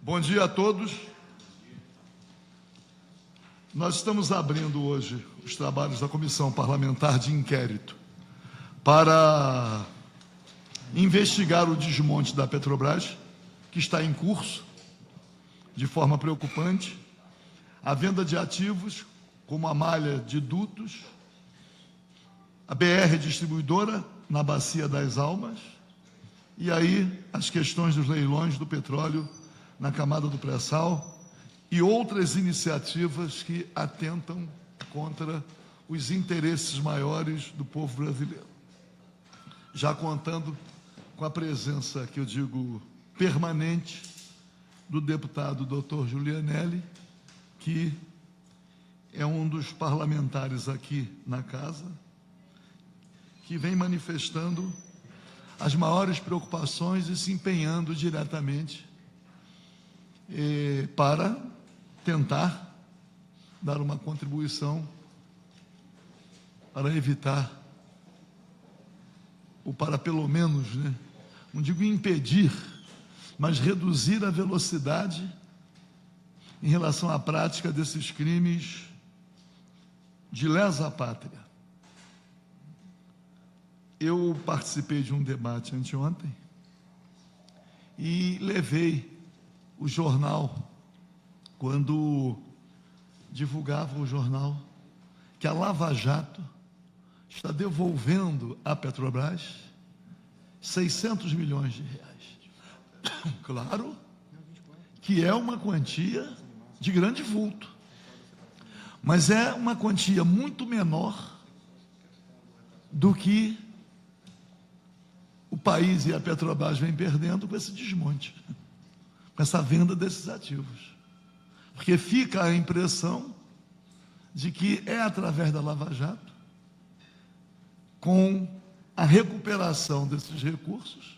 Bom dia a todos. Nós estamos abrindo hoje os trabalhos da Comissão Parlamentar de Inquérito para investigar o desmonte da Petrobras, que está em curso de forma preocupante, a venda de ativos, como a malha de dutos, a BR distribuidora na Bacia das Almas, e aí as questões dos leilões do petróleo na camada do pré-sal e outras iniciativas que atentam contra os interesses maiores do povo brasileiro. Já contando com a presença, que eu digo, permanente, do deputado Dr. Giulianelli, que é um dos parlamentares aqui na casa, que vem manifestando as maiores preocupações e se empenhando diretamente para tentar dar uma contribuição para evitar, ou para pelo menos, não digo impedir, mas reduzir a velocidade em relação à prática desses crimes de lesa pátria. Eu participei de um debate anteontem e levei o jornal, quando divulgava o jornal, que a Lava Jato está devolvendo à Petrobras 600 milhões de reais. Claro que é uma quantia de grande vulto, mas é uma quantia muito menor do que o país e a Petrobras vêm perdendo com esse desmonte, com essa venda desses ativos. Porque fica a impressão de que é através da Lava Jato, com a recuperação desses recursos,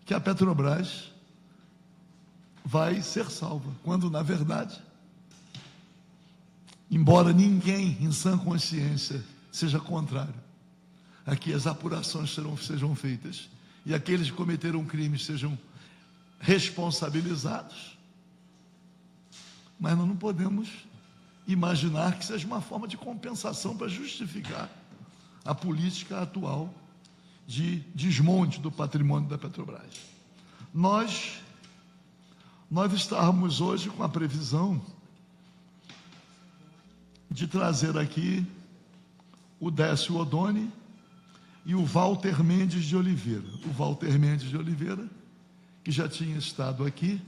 que a Petrobras vai ser salva, quando, na verdade, embora ninguém em sã consciência seja contrário a que as apurações sejam feitas e aqueles que cometeram crimes sejam responsabilizados, mas nós não podemos imaginar que seja uma forma de compensação para justificar a política atual de desmonte do patrimônio da Petrobras. Nós estávamos hoje com a previsão de trazer aqui o Décio Oddoni e o Walter Mendes de Oliveira. O Walter Mendes de Oliveira, que já tinha estado aqui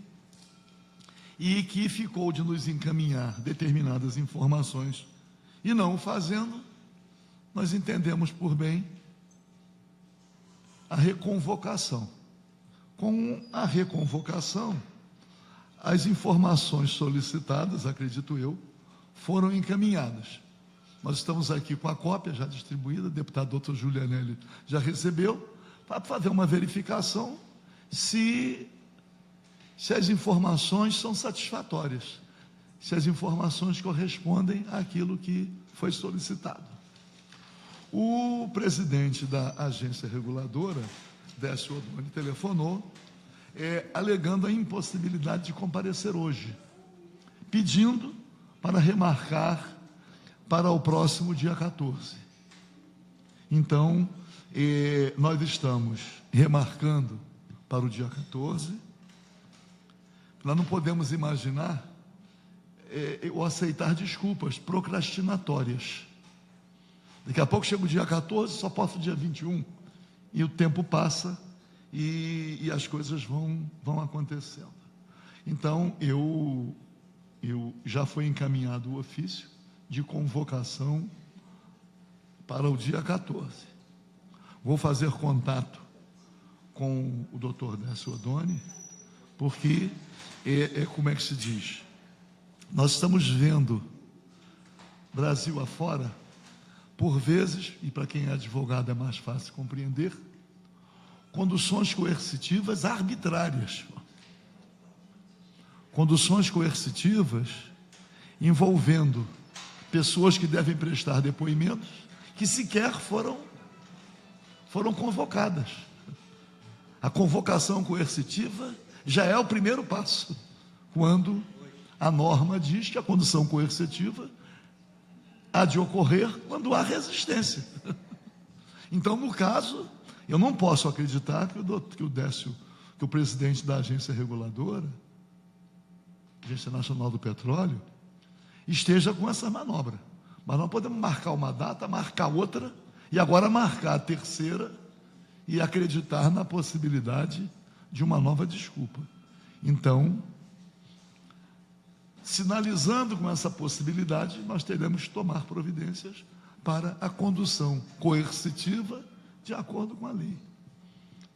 e que ficou de nos encaminhar determinadas informações, e não o fazendo, nós entendemos por bem a reconvocação. Com a reconvocação, as informações solicitadas, acredito eu, foram encaminhadas. Nós estamos aqui com a cópia já distribuída, o deputado Dr. Giulianelli já recebeu, para fazer uma verificação se as informações são satisfatórias, se as informações correspondem àquilo que foi solicitado. O presidente da agência reguladora, Décio Oddoni, telefonou, alegando a impossibilidade de comparecer hoje, pedindo para remarcar para o próximo dia 14. Então, nós estamos remarcando para o dia 14. Nós não podemos imaginar ou aceitar desculpas procrastinatórias. Daqui a pouco chega o dia 14, só posso o dia 21, e o tempo passa e as coisas vão acontecendo. Então, já foi encaminhado o ofício de convocação para o dia 14. Vou fazer contato com o doutor Décio Oddoni, porque como é que se diz? Nós estamos vendo, Brasil afora, por vezes, e para quem é advogado é mais fácil compreender, conduções coercitivas arbitrárias. Conduções coercitivas envolvendo pessoas que devem prestar depoimentos que sequer foram convocadas. A convocação coercitiva já é o primeiro passo quando a norma diz que a condução coercitiva há de ocorrer quando há resistência. Então, no caso, eu não posso acreditar que o presidente da agência reguladora, Agência Nacional do Petróleo, esteja com essa manobra. Mas nós podemos marcar uma data, marcar outra, e agora marcar a terceira e acreditar na possibilidade de uma nova desculpa. Então, sinalizando com essa possibilidade, nós teremos que tomar providências para a condução coercitiva de acordo com a lei.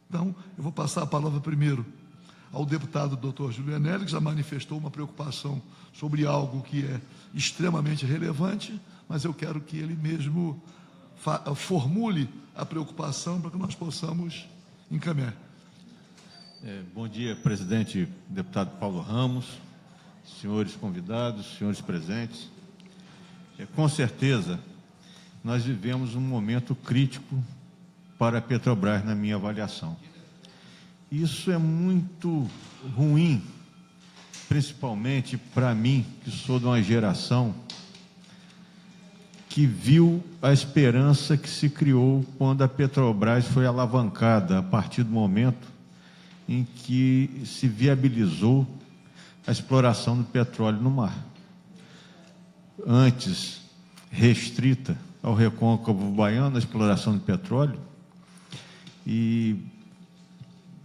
Então, eu vou passar a palavra primeiro ao deputado Dr. Julianelli, que já manifestou uma preocupação sobre algo que é extremamente relevante, mas eu quero que ele mesmo formule a preocupação para que nós possamos encaminhar. Bom dia, presidente, deputado Paulo Ramos, senhores convidados, senhores presentes. Com certeza, nós vivemos um momento crítico para a Petrobras, na minha avaliação. Isso é muito ruim, principalmente para mim, que sou de uma geração que viu a esperança que se criou quando a Petrobras foi alavancada, a partir do momento em que se viabilizou a exploração do petróleo no mar. Antes, restrita ao recôncavo baiano, a exploração de petróleo, e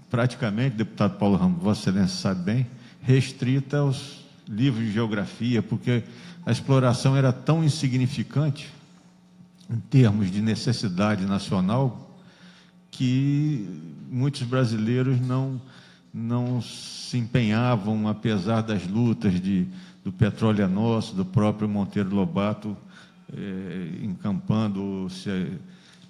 praticamente, deputado Paulo Ramos, Vossa Excelência sabe bem, restrita aos livros de geografia, porque a exploração era tão insignificante, em termos de necessidade nacional, que muitos brasileiros não se empenhavam, apesar das lutas do Petróleo é Nosso, do próprio Monteiro Lobato, encampando,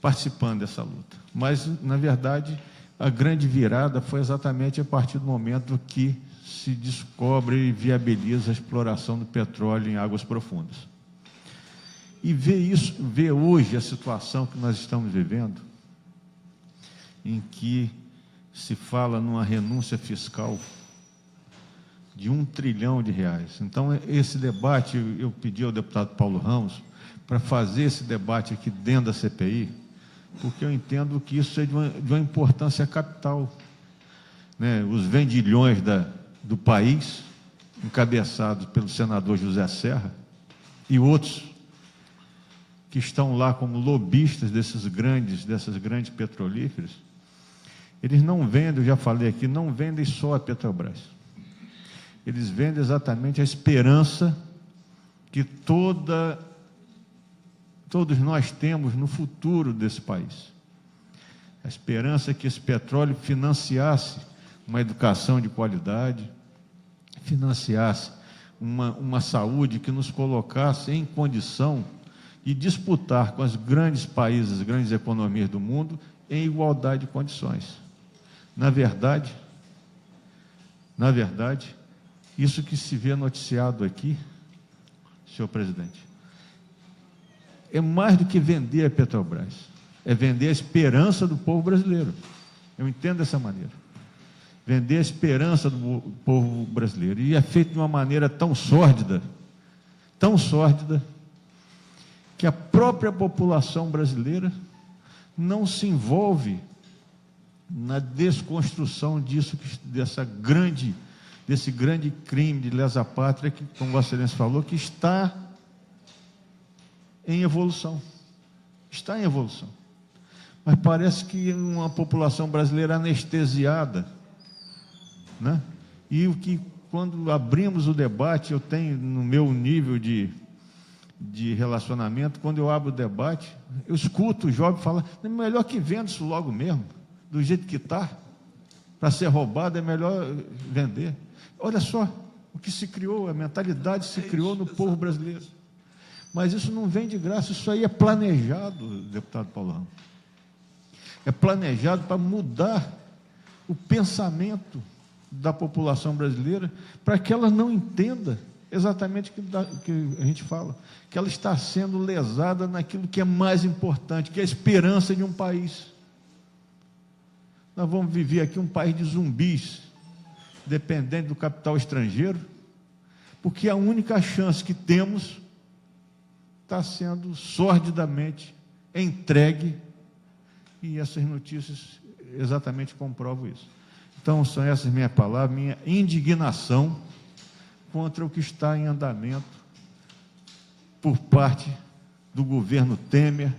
participando dessa luta. Mas, na verdade, a grande virada foi exatamente a partir do momento que se descobre e viabiliza a exploração do petróleo em águas profundas. E ver hoje a situação que nós estamos vivendo, em que se fala numa renúncia fiscal de R$1 trilhão. Então, esse debate, eu pedi ao deputado Paulo Ramos para fazer esse debate aqui dentro da CPI, porque eu entendo que isso é de uma importância capital, né? Os vendilhões do país, encabeçados pelo senador José Serra, e outros que estão lá como lobistas dessas grandes petrolíferas, eles não vendem, eu já falei aqui, não vendem só a Petrobras. Eles vendem exatamente a esperança que todos nós temos no futuro desse país. A esperança que esse petróleo financiasse uma educação de qualidade, financiasse uma saúde que nos colocasse em condição de disputar com os grandes países, as grandes economias do mundo, em igualdade de condições. Na verdade, isso que se vê noticiado aqui, senhor presidente, é mais do que vender a Petrobras, é vender a esperança do povo brasileiro. Eu entendo dessa maneira. Vender a esperança do povo brasileiro. E é feito de uma maneira tão sórdida, que a própria população brasileira não se envolve na desconstrução desse grande crime de lesa pátria, que, como Vossa Excelência falou, que está em evolução. Está em evolução. Mas parece que uma população brasileira anestesiada, né? E o que, quando abrimos o debate, eu tenho no meu nível de relacionamento, quando eu abro o debate, eu escuto o jovem falar, é melhor que venda isso logo mesmo, do jeito que está, para ser roubado é melhor vender. Olha só o que se criou, a mentalidade se criou no povo brasileiro. Mas isso não vem de graça, isso aí é planejado, deputado Paulo Ramos. É planejado para mudar o pensamento da população brasileira, para que ela não entenda exatamente o que a gente fala, que ela está sendo lesada naquilo que é mais importante, que é a esperança de um país. Nós vamos viver aqui um país de zumbis, dependente do capital estrangeiro, porque a única chance que temos está sendo sordidamente entregue, e essas notícias exatamente comprovam isso. Então, são essas minhas palavras, minha indignação contra o que está em andamento por parte do governo Temer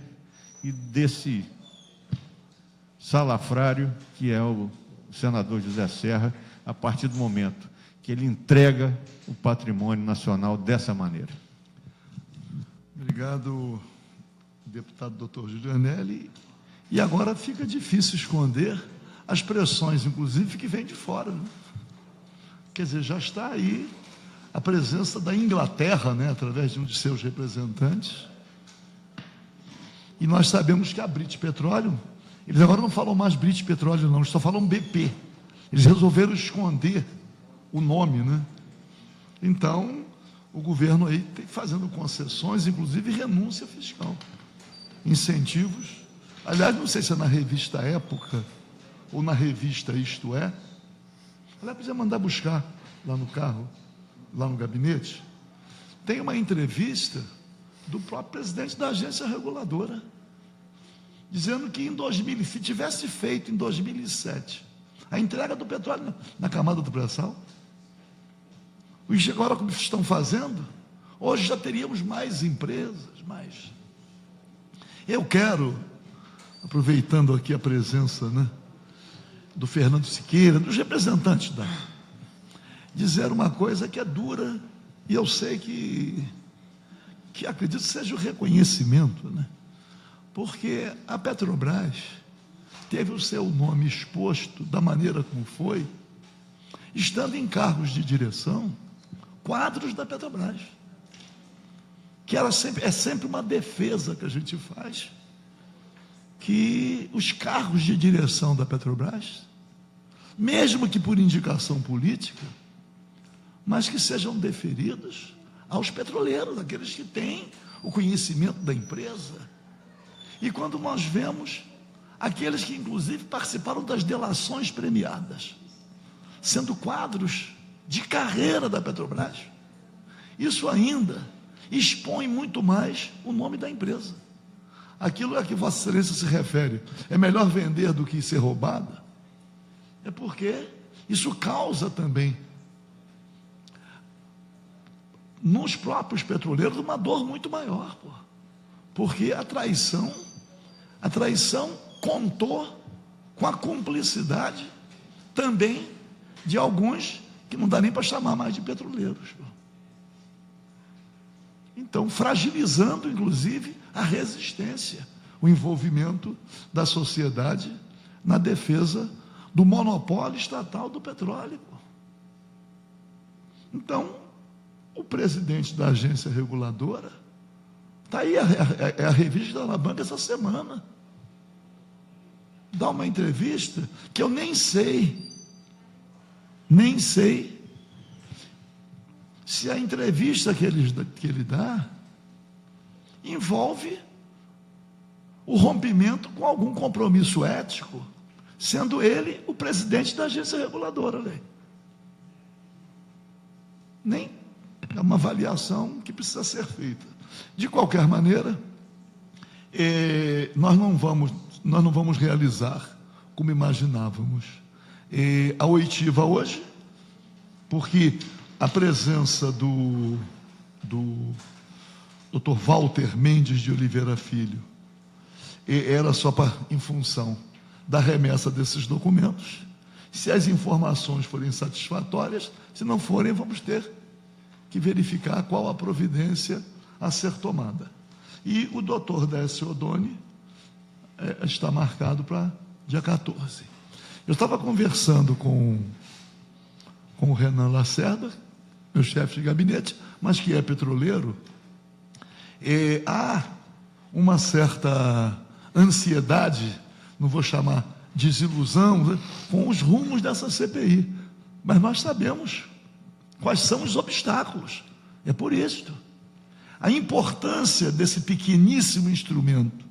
e desse salafrário que é o senador José Serra, a partir do momento que ele entrega o patrimônio nacional dessa maneira. Obrigado, deputado doutor Giulianelli. E agora fica difícil esconder as pressões, inclusive, que vêm de fora, né? Quer dizer, já está aí a presença da Inglaterra, né, através de um de seus representantes. E nós sabemos que a British Petroleum, eles agora não falam mais British Petroleum, não, eles só falam BP. Eles resolveram esconder o nome, né? Então, o governo aí tem fazendo concessões, inclusive renúncia fiscal, incentivos. Aliás, não sei se é na revista Época ou na revista Isto É. Aliás, precisa mandar buscar lá no carro, lá no gabinete. Tem uma entrevista do próprio presidente da agência reguladora, dizendo que se tivesse feito em 2007 a entrega do petróleo na camada do pré-sal, agora como estão fazendo, hoje já teríamos mais empresas, mais. Eu quero, aproveitando aqui a presença, né, do Fernando Siqueira, dos representantes dizer uma coisa que é dura, e eu sei que acredito que seja o reconhecimento, né? Porque a Petrobras teve o seu nome exposto da maneira como foi, estando em cargos de direção, quadros da Petrobras, que é sempre uma defesa que a gente faz, que os cargos de direção da Petrobras, mesmo que por indicação política, mas que sejam deferidos aos petroleiros, aqueles que têm o conhecimento da empresa. E quando nós vemos aqueles que inclusive participaram das delações premiadas, sendo quadros de carreira da Petrobras, isso ainda expõe muito mais o nome da empresa. Aquilo a que Vossa Excelência se refere, é melhor vender do que ser roubada, é porque isso causa também nos próprios petroleiros uma dor muito maior, porque a traição contou com a cumplicidade também de alguns que não dá nem para chamar mais de petroleiros. Então, fragilizando, inclusive, a resistência, o envolvimento da sociedade na defesa do monopólio estatal do petróleo. Então, o presidente da agência reguladora, está aí a revista da banca essa semana, dá uma entrevista que eu nem sei se a entrevista que ele dá envolve o rompimento com algum compromisso ético, sendo ele o presidente da agência reguladora. Nem é uma avaliação que precisa ser feita. De qualquer maneira, nós não vamos realizar como imaginávamos a oitiva hoje, porque a presença do Dr. Walter Mendes de Oliveira Filho era só em função da remessa desses documentos. Se as informações forem satisfatórias, se não forem, vamos ter que verificar qual a providência a ser tomada. E o doutor Décio Odoni está marcado para dia 14. Eu estava conversando com o Renan Lacerda, meu chefe de gabinete, mas que é petroleiro. Há uma certa ansiedade, não vou chamar desilusão, né, com os rumos dessa CPI, mas nós sabemos quais são os obstáculos. É por isso a importância desse pequeníssimo instrumento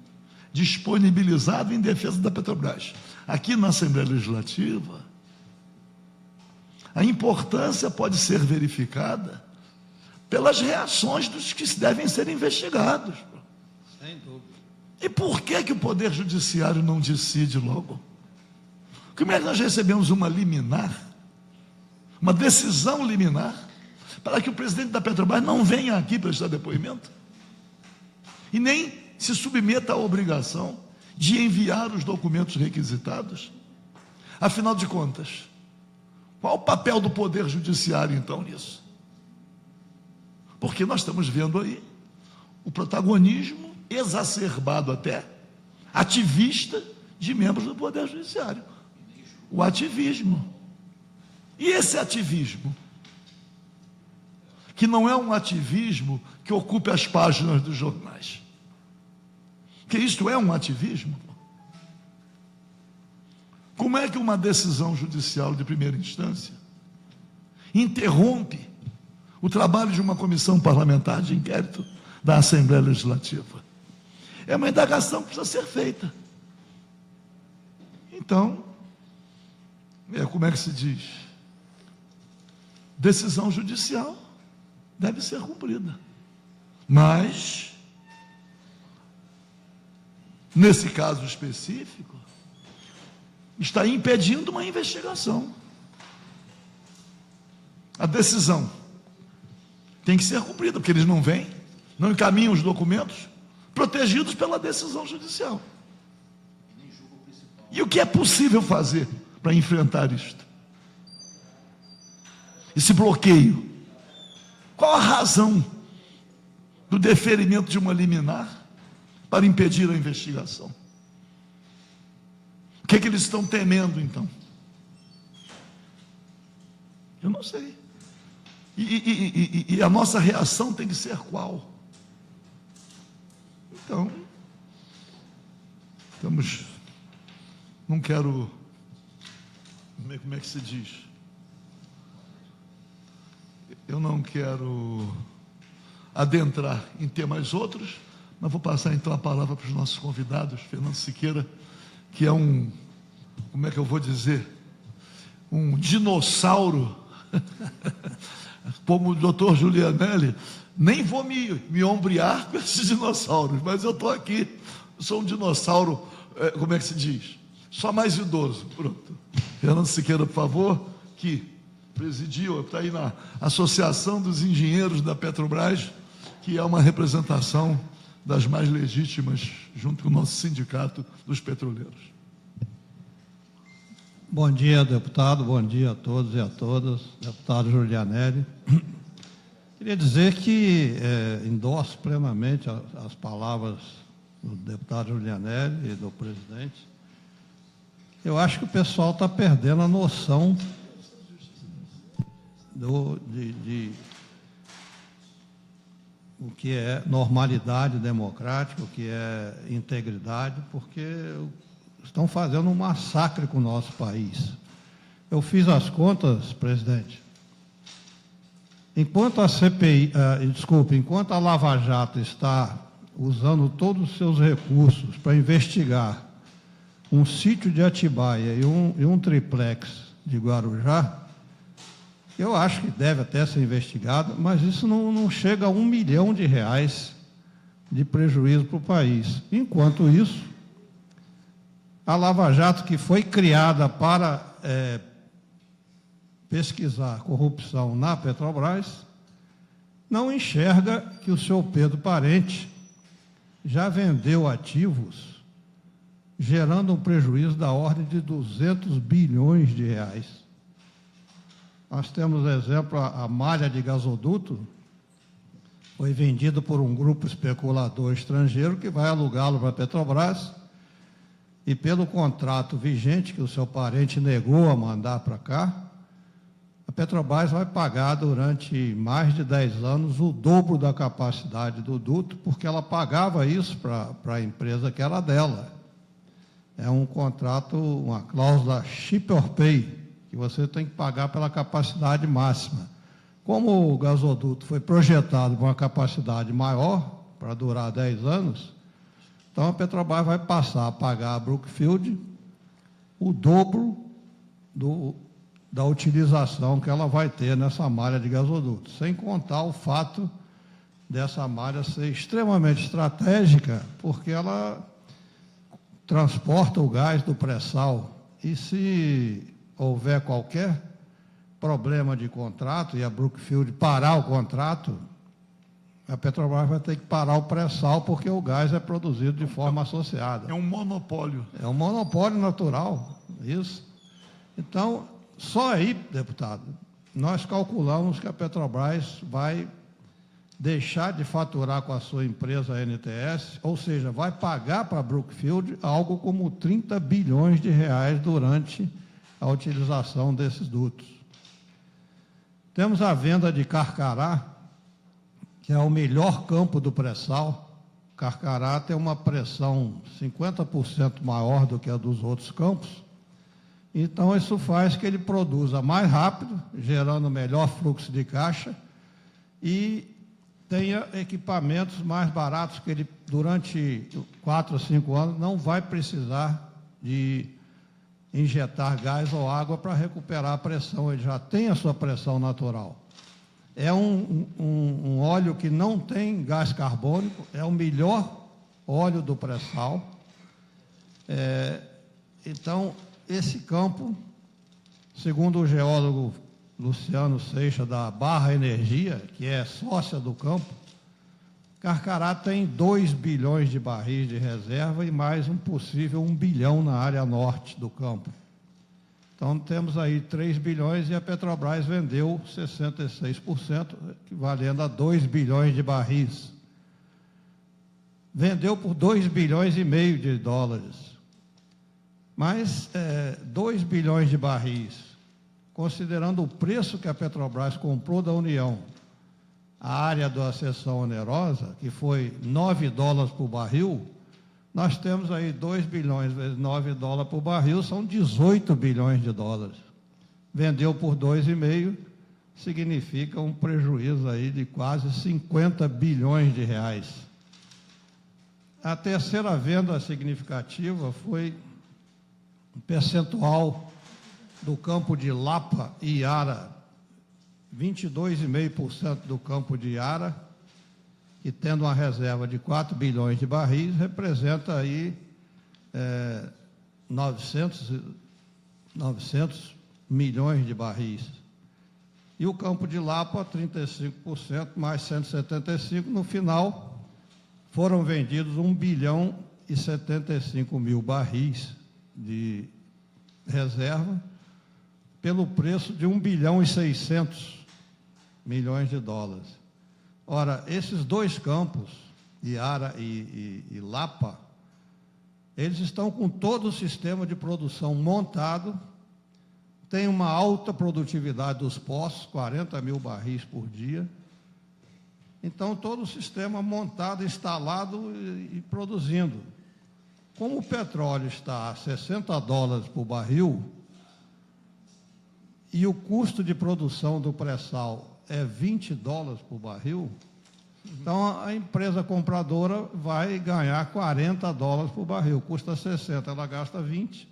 disponibilizado em defesa da Petrobras aqui na Assembleia Legislativa. a importância pode ser verificada pelas reações dos que devem ser investigados. Sem dúvida. E por que o Poder Judiciário não decide logo? Como é que nós recebemos uma liminar, uma decisão liminar, para que o presidente da Petrobras não venha aqui prestar depoimento? E nem se submeta à obrigação de enviar os documentos requisitados? Afinal de contas, qual o papel do Poder Judiciário, então, nisso? Porque nós estamos vendo aí o protagonismo exacerbado até, ativista, de membros do Poder Judiciário. O ativismo. E esse ativismo, que não é um ativismo que ocupe as páginas dos jornais, que isto é um ativismo. Como é que uma decisão judicial de primeira instância interrompe o trabalho de uma comissão parlamentar de inquérito da Assembleia Legislativa? É uma indagação que precisa ser feita. Então, como é que se diz? Decisão judicial deve ser cumprida. Mas, nesse caso específico, está impedindo uma investigação. A decisão tem que ser cumprida, porque eles não vêm, não encaminham os documentos, protegidos pela decisão judicial. E o que é possível fazer para enfrentar isto? Esse bloqueio. Qual a razão do deferimento de uma liminar para impedir a investigação? O que é que eles estão temendo, então? Eu não sei. E a nossa reação tem que ser qual? Então, não quero, como é que se diz? Eu não quero adentrar em temas outros, mas vou passar então a palavra para os nossos convidados. Fernando Siqueira, que é como é que eu vou dizer? Um dinossauro, como o doutor Julianelli. Nem vou me ombrear com esses dinossauros, mas eu estou aqui, eu sou um dinossauro, como é que se diz? Só mais idoso, pronto. Fernando Siqueira, por favor, que presidiu, está aí na Associação dos Engenheiros da Petrobras, que é uma representação das mais legítimas, junto com o nosso sindicato dos petroleiros. Bom dia, deputado, bom dia a todos e a todas, deputado Julianelli. Queria dizer que endosso plenamente as palavras do deputado Julianelli e do presidente. Eu acho que o pessoal está perdendo a noção de o que é normalidade democrática, o que é integridade, porque estão fazendo um massacre com o nosso país. Eu fiz as contas, presidente. Enquanto enquanto a Lava Jato está usando todos os seus recursos para investigar um sítio de Atibaia e um triplex de Guarujá, eu acho que deve até ser investigado, mas isso não chega a R$1 milhão de prejuízo para o país. Enquanto isso, a Lava Jato, que foi criada para pesquisar corrupção na Petrobras, não enxerga que o senhor Pedro Parente já vendeu ativos, gerando um prejuízo da ordem de R$200 bilhões. Nós temos, exemplo, a malha de gasoduto, foi vendido por um grupo especulador estrangeiro que vai alugá-lo para a Petrobras, e pelo contrato vigente que o seu Parente negou a mandar para cá, a Petrobras vai pagar durante mais de 10 anos o dobro da capacidade do duto, porque ela pagava isso para a empresa que era dela. É um contrato, uma cláusula ship or pay, que você tem que pagar pela capacidade máxima. Como o gasoduto foi projetado com uma capacidade maior, para durar 10 anos, então a Petrobras vai passar a pagar a Brookfield o dobro da utilização que ela vai ter nessa malha de gasoduto, sem contar o fato dessa malha ser extremamente estratégica, porque ela transporta o gás do pré-sal, e se houver qualquer problema de contrato e a Brookfield parar o contrato, a Petrobras vai ter que parar o pré-sal, porque o gás é produzido de forma associada. É um monopólio. É um monopólio natural, isso. Então, só aí, deputado, nós calculamos que a Petrobras vai deixar de faturar com a sua empresa NTS, ou seja, vai pagar para a Brookfield algo como 30 bilhões de reais durante a utilização desses dutos. Temos a venda de Carcará, que é o melhor campo do pré-sal. Carcará tem uma pressão 50% maior do que a dos outros campos. Então, isso faz que ele produza mais rápido, gerando melhor fluxo de caixa, e tenha equipamentos mais baratos, que ele, durante 4 ou 5 anos, não vai precisar de injetar gás ou água para recuperar a pressão, ele já tem a sua pressão natural. É um óleo que não tem gás carbônico, é o melhor óleo do pré-sal. Então, esse campo, segundo o geólogo Luciano Seixas, da Barra Energia, que é sócia do campo, Carcará tem 2 bilhões de barris de reserva e mais um possível 1 bilhão na área norte do campo. Então, temos aí 3 bilhões e a Petrobras vendeu 66%, equivalendo a 2 bilhões de barris. Vendeu por 2 bilhões e meio de dólares. Mas 2 bilhões de barris, considerando o preço que a Petrobras comprou da União, a área da seção onerosa, que foi 9 dólares por barril, nós temos aí 2 bilhões vezes 9 dólares por barril, são 18 bilhões de dólares. Vendeu por 2,5, significa um prejuízo aí de quase 50 bilhões de reais. A terceira venda significativa foi um percentual do campo de Lapa e Iara, 22,5% do campo de Iara, e tendo uma reserva de 4 bilhões de barris, representa aí 900 milhões de barris. E o campo de Lapa, 35%, mais 175, no final, foram vendidos 1 bilhão e 75 mil barris de reserva, pelo preço de 1 bilhão e 600 milhões de dólares. Ora, esses dois campos, Iara e Lapa, eles estão com todo o sistema de produção montado, tem uma alta produtividade dos poços, 40 mil barris por dia. Então, todo o sistema montado, instalado e produzindo. Como o petróleo está a 60 dólares por barril, e o custo de produção do pré-sal é 20 dólares por barril, então a empresa compradora vai ganhar 40 dólares por barril, custa 60, ela gasta 20.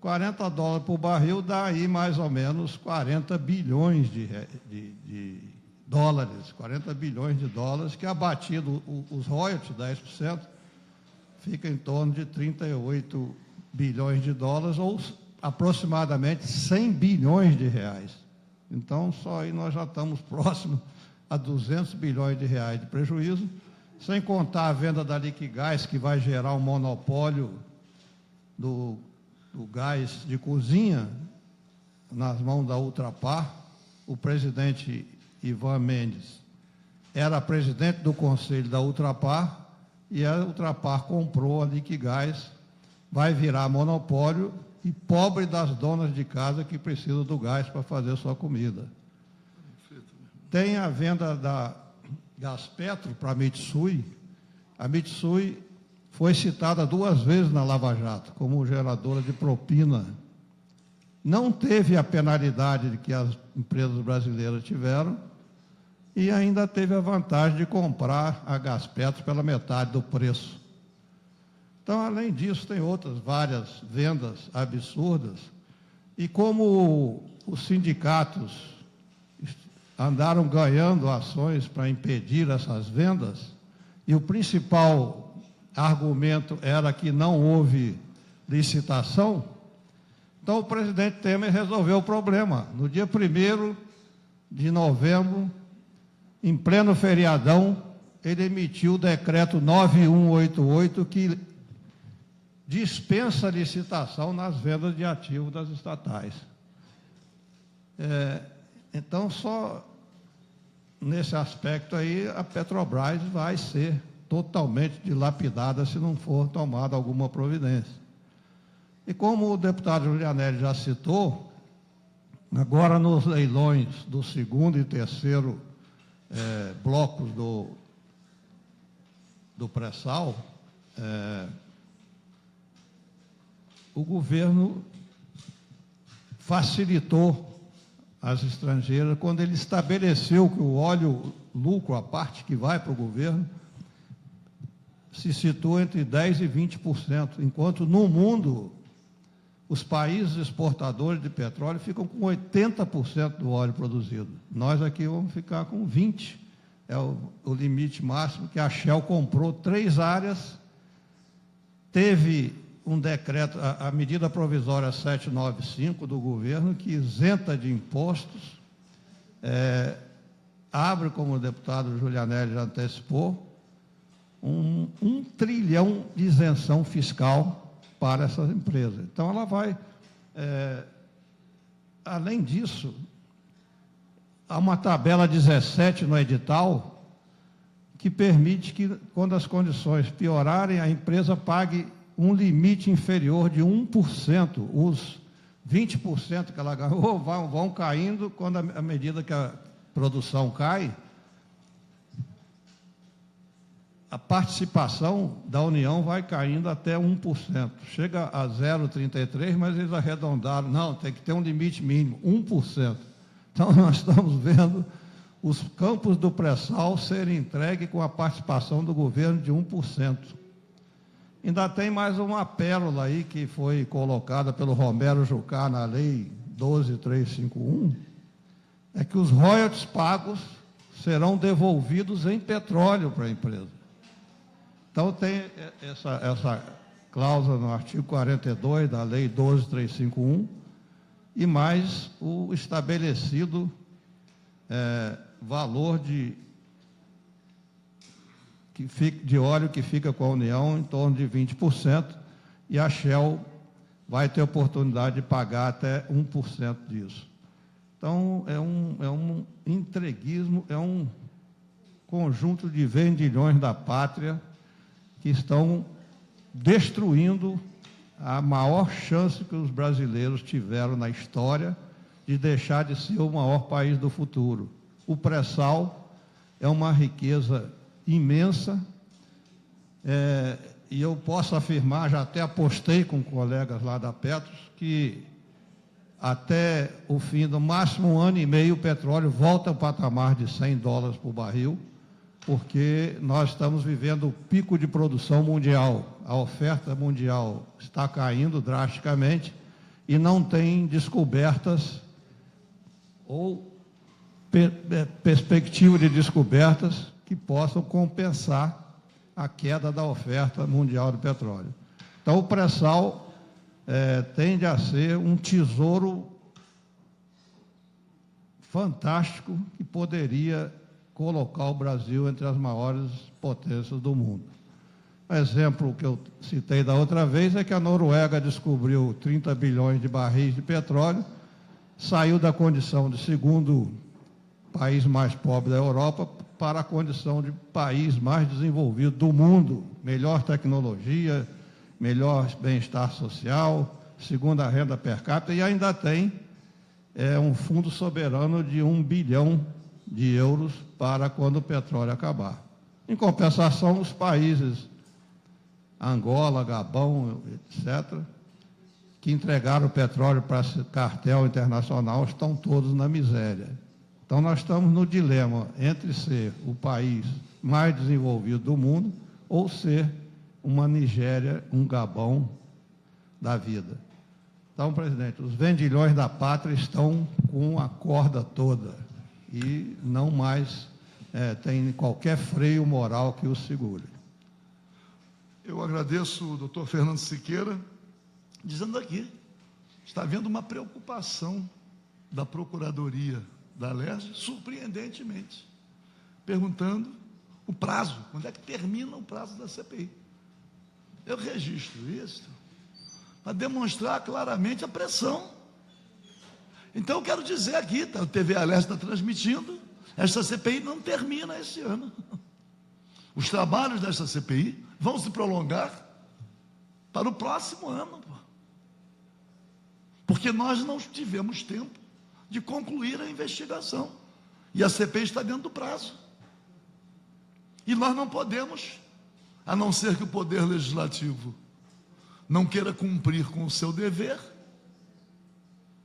40 dólares por barril dá aí mais ou menos 40 bilhões de dólares, 40 bilhões de dólares, que abatido os royalties, 10%, fica em torno de 38 bilhões de dólares, ou aproximadamente 100 bilhões de reais. Então, só aí nós já estamos próximos a 200 bilhões de reais de prejuízo, sem contar a venda da Liquigás, que vai gerar um monopólio do gás de cozinha nas mãos da Ultrapar. O presidente Ivan Mendes era presidente do conselho da Ultrapar, e a Ultrapar comprou a Liquigás, vai virar monopólio, e pobre das donas de casa que precisam do gás para fazer sua comida. Tem a venda da Gaspetro para a Mitsui. A Mitsui foi citada 2 vezes na Lava Jato como geradora de propina. Não teve a penalidade que as empresas brasileiras tiveram, e ainda teve a vantagem de comprar a Gaspetro pela metade do preço. Então, além disso, tem outras várias vendas absurdas. E como os sindicatos andaram ganhando ações para impedir essas vendas, e o principal argumento era que não houve licitação, então o presidente Temer resolveu o problema. No dia 1º de novembro, em pleno feriadão, ele emitiu o decreto 9188, que dispensa a licitação nas vendas de ativos das estatais. Então, só nesse aspecto aí, a Petrobras vai ser totalmente dilapidada se não for tomada alguma providência. E como o deputado Julianelli já citou, agora nos leilões do 2º e 3º blocos do pré-sal, o governo facilitou as estrangeiras quando ele estabeleceu que o óleo lucro, a parte que vai para o governo, se situa entre 10% e 20%, enquanto no mundo os países exportadores de petróleo ficam com 80% do óleo produzido. Nós aqui vamos ficar com 20%, é o limite máximo, que a Shell comprou 3 áreas, teve um decreto, a medida provisória 795 do governo, que isenta de impostos, abre, como o deputado Julianelli já antecipou, um trilhão de isenção fiscal para essas empresas. Então, ela vai, além disso, há uma tabela 17 no edital que permite que, quando as condições piorarem, a empresa pague um limite inferior de 1%. Os 20% que ela ganhou vão caindo quando, à medida que a produção cai, a participação da União vai caindo até 1%. Chega a 0,33%, mas eles arredondaram. Não, tem que ter um limite mínimo, 1%. Então, nós estamos vendo os campos do pré-sal serem entregues com a participação do governo de 1%. Ainda tem mais uma pérola aí que foi colocada pelo Romero Jucá na Lei 12.351, é que os royalties pagos serão devolvidos em petróleo para a empresa. Então, tem essa cláusula no artigo 42 da Lei 12.351 e mais o estabelecido valor de óleo que fica com a União em torno de 20%, e a Shell vai ter oportunidade de pagar até 1% disso. Então, é um entreguismo, é um conjunto de vendilhões da pátria que estão destruindo a maior chance que os brasileiros tiveram na história de deixar de ser o maior país do futuro. O pré-sal é uma riqueza imensa, e eu posso afirmar, já até apostei com colegas lá da Petros, que até o fim do máximo 1 ano e meio o petróleo volta ao patamar de $100 por barril, porque nós estamos vivendo o pico de produção mundial. A oferta mundial está caindo drasticamente e não tem descobertas ou perspectiva de descobertas que possam compensar a queda da oferta mundial de petróleo. Então, o pré-sal tende a ser um tesouro fantástico que poderia colocar o Brasil entre as maiores potências do mundo. Um exemplo que eu citei da outra vez é que a Noruega descobriu 30 bilhões de barris de petróleo, saiu da condição de segundo país mais pobre da Europa para a condição de país mais desenvolvido do mundo, melhor tecnologia, melhor bem-estar social, segunda renda per capita, e ainda tem um fundo soberano de 1 bilhão de euros para quando o petróleo acabar. Em compensação, os países Angola, Gabão, etc., que entregaram o petróleo para esse cartel internacional, estão todos na miséria. Então, nós estamos no dilema entre ser o país mais desenvolvido do mundo ou ser uma Nigéria, um Gabão da vida. Então, presidente, os vendilhões da pátria estão com a corda toda e não mais tem qualquer freio moral que os segure. Eu agradeço o doutor Fernando Siqueira, dizendo aqui, está havendo uma preocupação da Procuradoria da Alerj, surpreendentemente, perguntando o prazo, quando é que termina o prazo da CPI. Eu registro isso para demonstrar claramente a pressão. Então, eu quero dizer aqui, a TV Alerj está transmitindo, esta CPI não termina esse ano. Os trabalhos desta CPI vão se prolongar para o próximo ano, porque nós não tivemos tempo de concluir a investigação, e a CPI está dentro do prazo, e nós não podemos, a não ser que o Poder Legislativo não queira cumprir com o seu dever,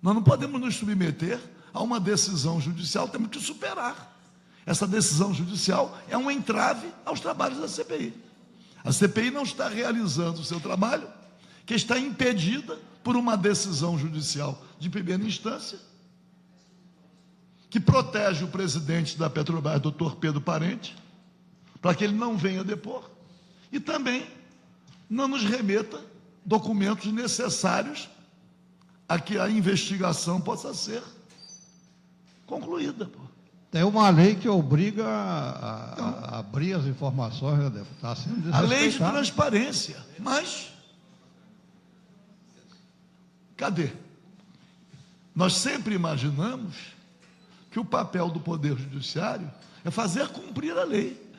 nós não podemos nos submeter a uma decisão judicial, temos que superar. Essa decisão judicial é um entrave aos trabalhos da CPI. A CPI não está realizando o seu trabalho, que está impedida por uma decisão judicial de primeira instância, que protege o presidente da Petrobras, doutor Pedro Parente, para que ele não venha depor, e também não nos remeta documentos necessários a que a investigação possa ser concluída. Tem uma lei que obriga a abrir as informações, né, deputado? Está sendo desrespeitado. A lei de transparência, mas cadê? Nós sempre imaginamos que o papel do Poder Judiciário é fazer cumprir a lei.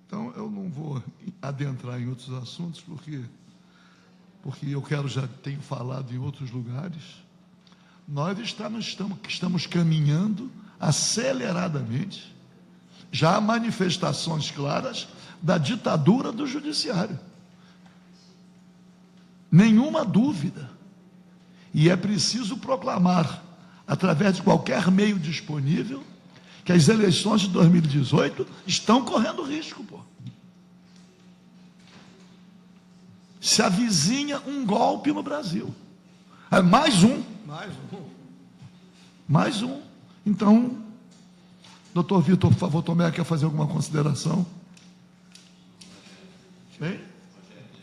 Então, eu não vou adentrar em outros assuntos, porque eu já tenho falado em outros lugares. Nós estamos caminhando aceleradamente. Já há manifestações claras da ditadura do judiciário. Nenhuma dúvida. E é preciso proclamar, através de qualquer meio disponível, que as eleições de 2018 estão correndo risco, Se avizinha um golpe no Brasil. Mais um. Mais um. Então, doutor Vitor, por favor, Tomé, quer fazer alguma consideração? Bem?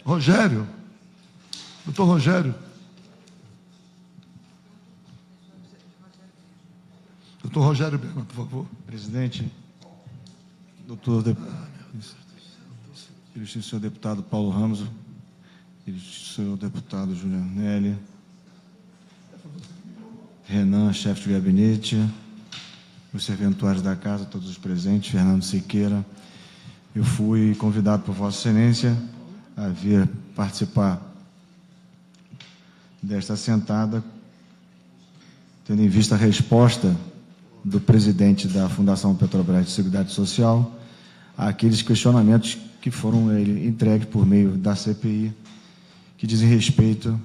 Rogério. Doutor Rogério. Doutor Rogério Berman, por favor. Presidente, doutor, senhor deputado Paulo Ramos, senhor deputado Julianelli, Renan, chefe de gabinete, os serventuários da casa, todos os presentes, Fernando Siqueira. Eu fui convidado por Vossa Excelência a vir participar desta assentada, tendo em vista a resposta do presidente da Fundação Petrobras de Seguridade Social àqueles questionamentos que foram entregues por meio da CPI, que dizem respeito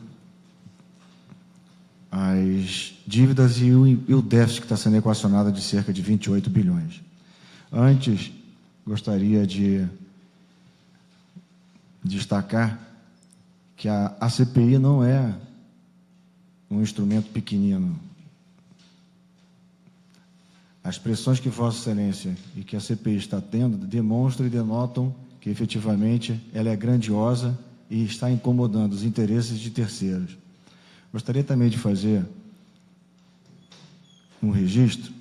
às dívidas e o déficit que está sendo equacionado de cerca de 28 bilhões. Antes, gostaria de destacar que a CPI não é um instrumento pequenino. As pressões que Vossa Excelência e que a CPI está tendo demonstram e denotam que, efetivamente, ela é grandiosa e está incomodando os interesses de terceiros. Gostaria também de fazer um registro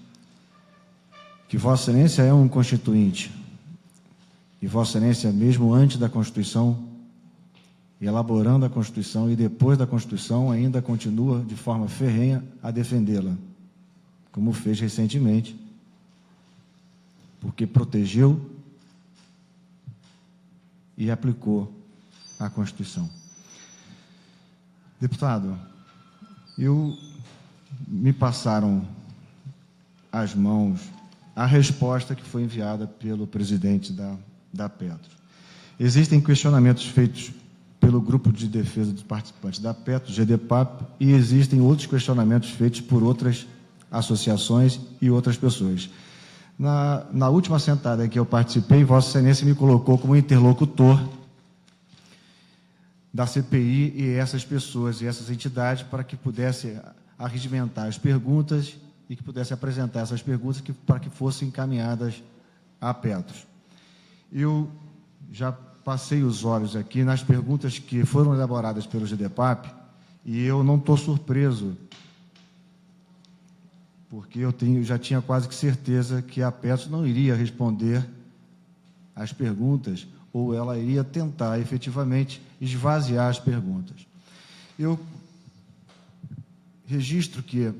que Vossa Excelência é um constituinte e Vossa Excelência, mesmo antes da Constituição, elaborando a Constituição e depois da Constituição, ainda continua de forma ferrenha a defendê-la, como fez recentemente, porque protegeu e aplicou a Constituição. Deputado, me passaram às mãos a resposta que foi enviada pelo presidente da Petro. Existem questionamentos feitos pelo Grupo de Defesa dos Participantes da Petro, GDPAP, e existem outros questionamentos feitos por outras associações e outras pessoas. Na última sentada em que eu participei, Vossa Excelência me colocou como interlocutor da CPI e essas pessoas e essas entidades para que pudesse arregimentar as perguntas e que pudesse apresentar essas perguntas para que fossem encaminhadas a Petros. Eu já passei os olhos aqui nas perguntas que foram elaboradas pelo GDPAP e eu não estou surpreso, porque eu já tinha quase que certeza que a Petros não iria responder às perguntas ou ela iria tentar efetivamente esvaziar as perguntas. Eu registro que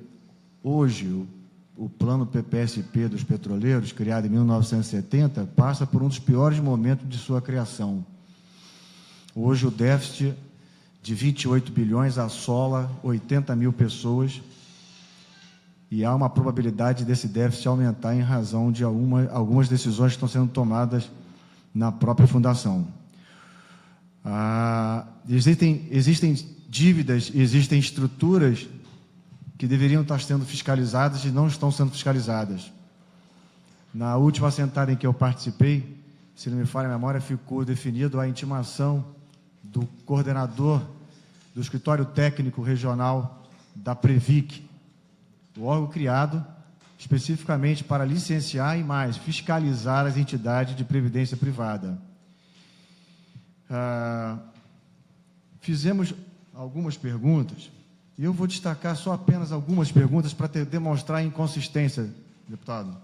hoje o plano PPSP dos petroleiros, criado em 1970, passa por um dos piores momentos de sua criação. Hoje o déficit de 28 bilhões assola 80 mil pessoas e há uma probabilidade desse déficit aumentar em razão de algumas decisões que estão sendo tomadas na própria fundação. Existem dívidas, existem estruturas que deveriam estar sendo fiscalizadas e não estão sendo fiscalizadas. Na última assentada em que eu participei, se não me falha a memória, ficou definido a intimação do coordenador do Escritório Técnico Regional da Previc, o órgão criado especificamente para licenciar e mais fiscalizar as entidades de previdência privada. Fizemos algumas perguntas, e eu vou destacar só apenas algumas perguntas para demonstrar a inconsistência, deputado.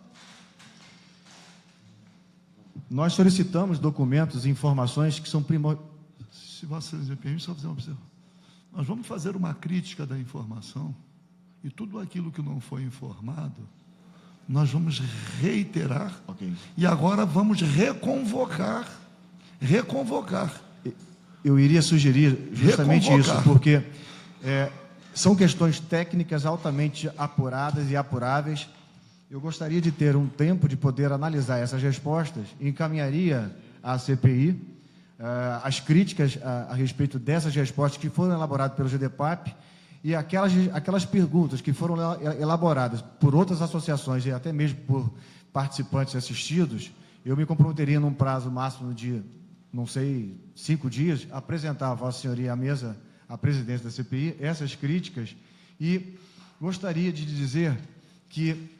Nós solicitamos documentos e informações que são primordiais. Se Vossa Excelência me permite, só fazer uma observação. Nós vamos fazer uma crítica da informação e tudo aquilo que não foi informado, nós vamos reiterar, e agora vamos reconvocar. Eu iria sugerir justamente isso, porque são questões técnicas altamente apuradas e apuráveis. Eu gostaria de ter um tempo de poder analisar essas respostas e encaminharia à CPI as críticas a respeito dessas respostas que foram elaboradas pelo GDPAP e aquelas perguntas que foram elaboradas por outras associações e até mesmo por participantes assistidos. Eu me comprometeria num prazo máximo de, não sei, 5 dias, apresentar a Vossa Senhoria à mesa, à presidência da CPI, essas críticas, e gostaria de dizer que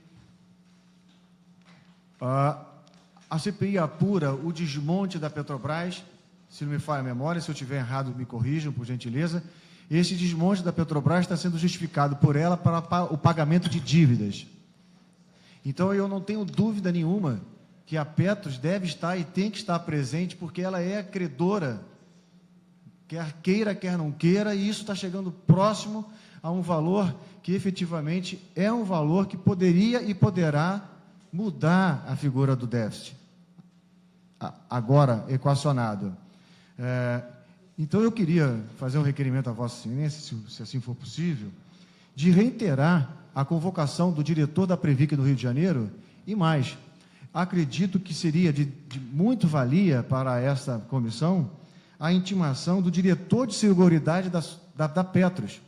a CPI apura o desmonte da Petrobras, se não me falha a memória, se eu estiver errado, me corrijam, por gentileza. Esse desmonte da Petrobras está sendo justificado por ela para o pagamento de dívidas. Então, eu não tenho dúvida nenhuma que a Petros deve estar e tem que estar presente, porque ela é credora, quer queira, quer não queira, e isso está chegando próximo a um valor que efetivamente é um valor que poderia e poderá mudar a figura do déficit, agora equacionado. Então, eu queria fazer um requerimento à Vossa Excelência, se assim for possível, de reiterar a convocação do diretor da Previc do Rio de Janeiro e mais. Acredito que seria de muito valia para essa comissão a intimação do diretor de seguridade da Petros.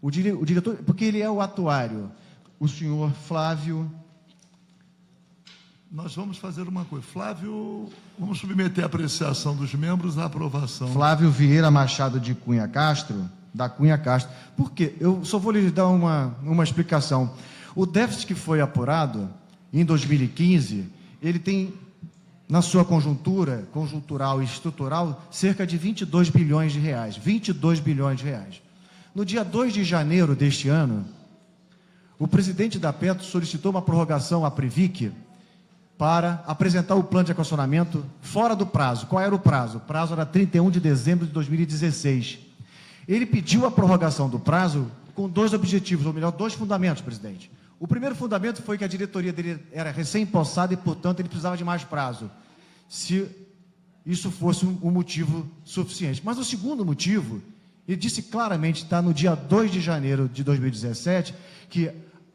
O diretor, porque ele é o atuário, o senhor Flávio. Nós vamos fazer uma coisa. Flávio, vamos submeter a apreciação dos membros à aprovação. Flávio Vieira Machado de Cunha Castro, da Cunha Castro. Por quê? Eu só vou lhe dar uma explicação. O déficit que foi apurado em 2015, ele tem, na sua conjuntural e estrutural, cerca de 22 bilhões de reais. 22 bilhões de reais. No dia 2 de janeiro deste ano, o presidente da Petros solicitou uma prorrogação à Previc para apresentar o plano de equacionamento fora do prazo. Qual era o prazo? O prazo era 31 de dezembro de 2016. Ele pediu a prorrogação do prazo com 2 objetivos, ou melhor, 2 fundamentos, presidente. O primeiro fundamento foi que a diretoria dele era recém-impossada e, portanto, ele precisava de mais prazo, se isso fosse um motivo suficiente. Mas o segundo motivo, ele disse claramente, está no dia 2 de janeiro de 2017, que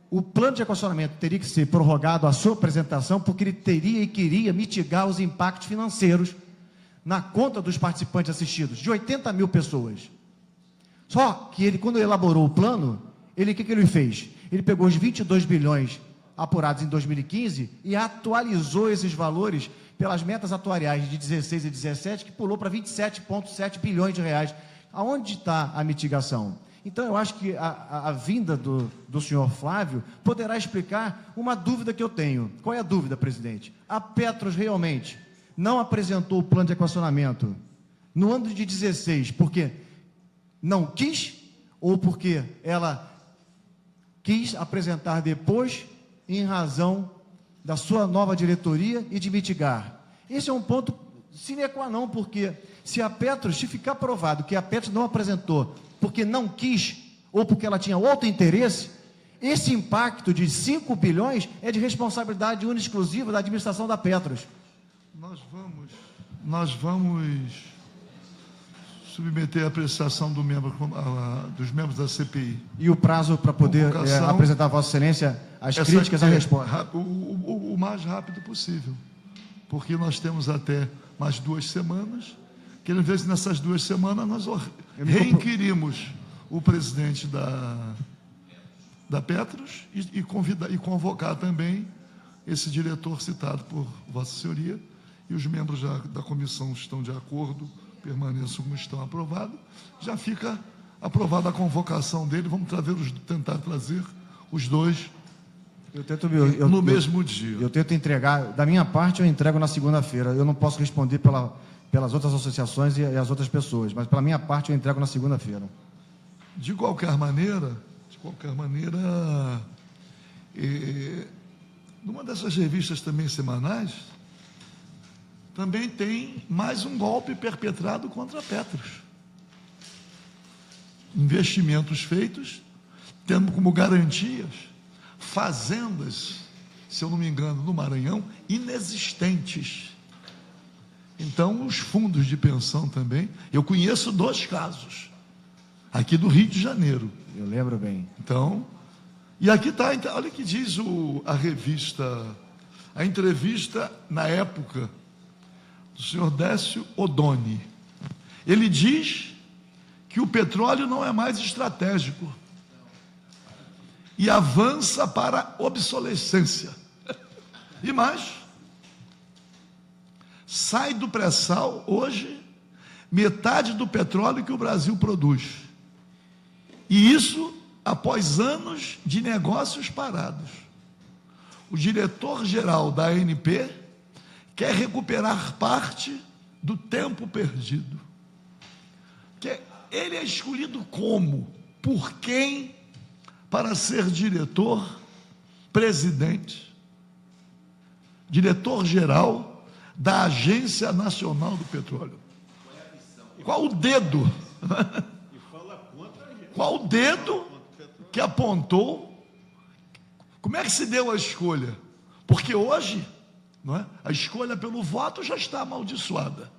o plano de equacionamento teria que ser prorrogado à sua apresentação, porque ele teria e queria mitigar os impactos financeiros na conta dos participantes assistidos, de 80 mil pessoas. Só que ele, quando elaborou o plano, o que ele fez? Ele pegou os 22 bilhões apurados em 2015 e atualizou esses valores pelas metas atuariais de 16 e 17, que pulou para 27,7 bilhões de reais. Aonde está a mitigação? Então, eu acho que a vinda do senhor Flávio poderá explicar uma dúvida que eu tenho. Qual é a dúvida, presidente? A Petros realmente não apresentou o plano de equacionamento no ano de 16 porque não quis ou porque ela quis apresentar depois em razão da sua nova diretoria e de mitigar? Esse é um ponto sine qua non, porque se a Petros, se ficar provado que a Petros não apresentou porque não quis ou porque ela tinha outro interesse, esse impacto de 5 bilhões é de responsabilidade única e exclusiva da administração da Petros. Nós vamos submeter a apreciação dos membros da CPI. E o prazo para poder apresentar a Vossa Excelência as críticas à resposta? O mais rápido possível, porque nós temos até mais 2 semanas, que às vezes nessas 2 semanas nós reinquirimos o presidente da Petros e convocar também esse diretor citado por Vossa Senhoria, e os membros da comissão estão de acordo, permaneçam como estão aprovados, já fica aprovada a convocação dele, vamos tentar trazer os dois no mesmo dia. Eu tento entregar, da minha parte eu entrego na segunda-feira, eu não posso responder pelas outras associações e as outras pessoas, mas pela minha parte eu entrego na segunda-feira. De qualquer maneira, numa dessas revistas também semanais, também tem mais um golpe perpetrado contra a Petros. Investimentos feitos, tendo como garantias fazendas, se eu não me engano, no Maranhão, inexistentes. Então, os fundos de pensão também, eu conheço 2 casos, aqui do Rio de Janeiro. Eu lembro bem. Então, e aqui está, olha o que diz a revista, a entrevista na época do senhor Décio Odoni. Ele diz que o petróleo não é mais estratégico e avança para a obsolescência. E mais, sai do pré-sal hoje metade do petróleo que o Brasil produz. E isso após anos de negócios parados. O diretor-geral da ANP quer recuperar parte do tempo perdido. Ele é escolhido como? Por quem? Para ser diretor, presidente, diretor-geral da Agência Nacional do Petróleo. Qual o dedo? Qual o dedo que apontou? Como é que se deu a escolha? Porque hoje, não é? A escolha pelo voto já está amaldiçoada.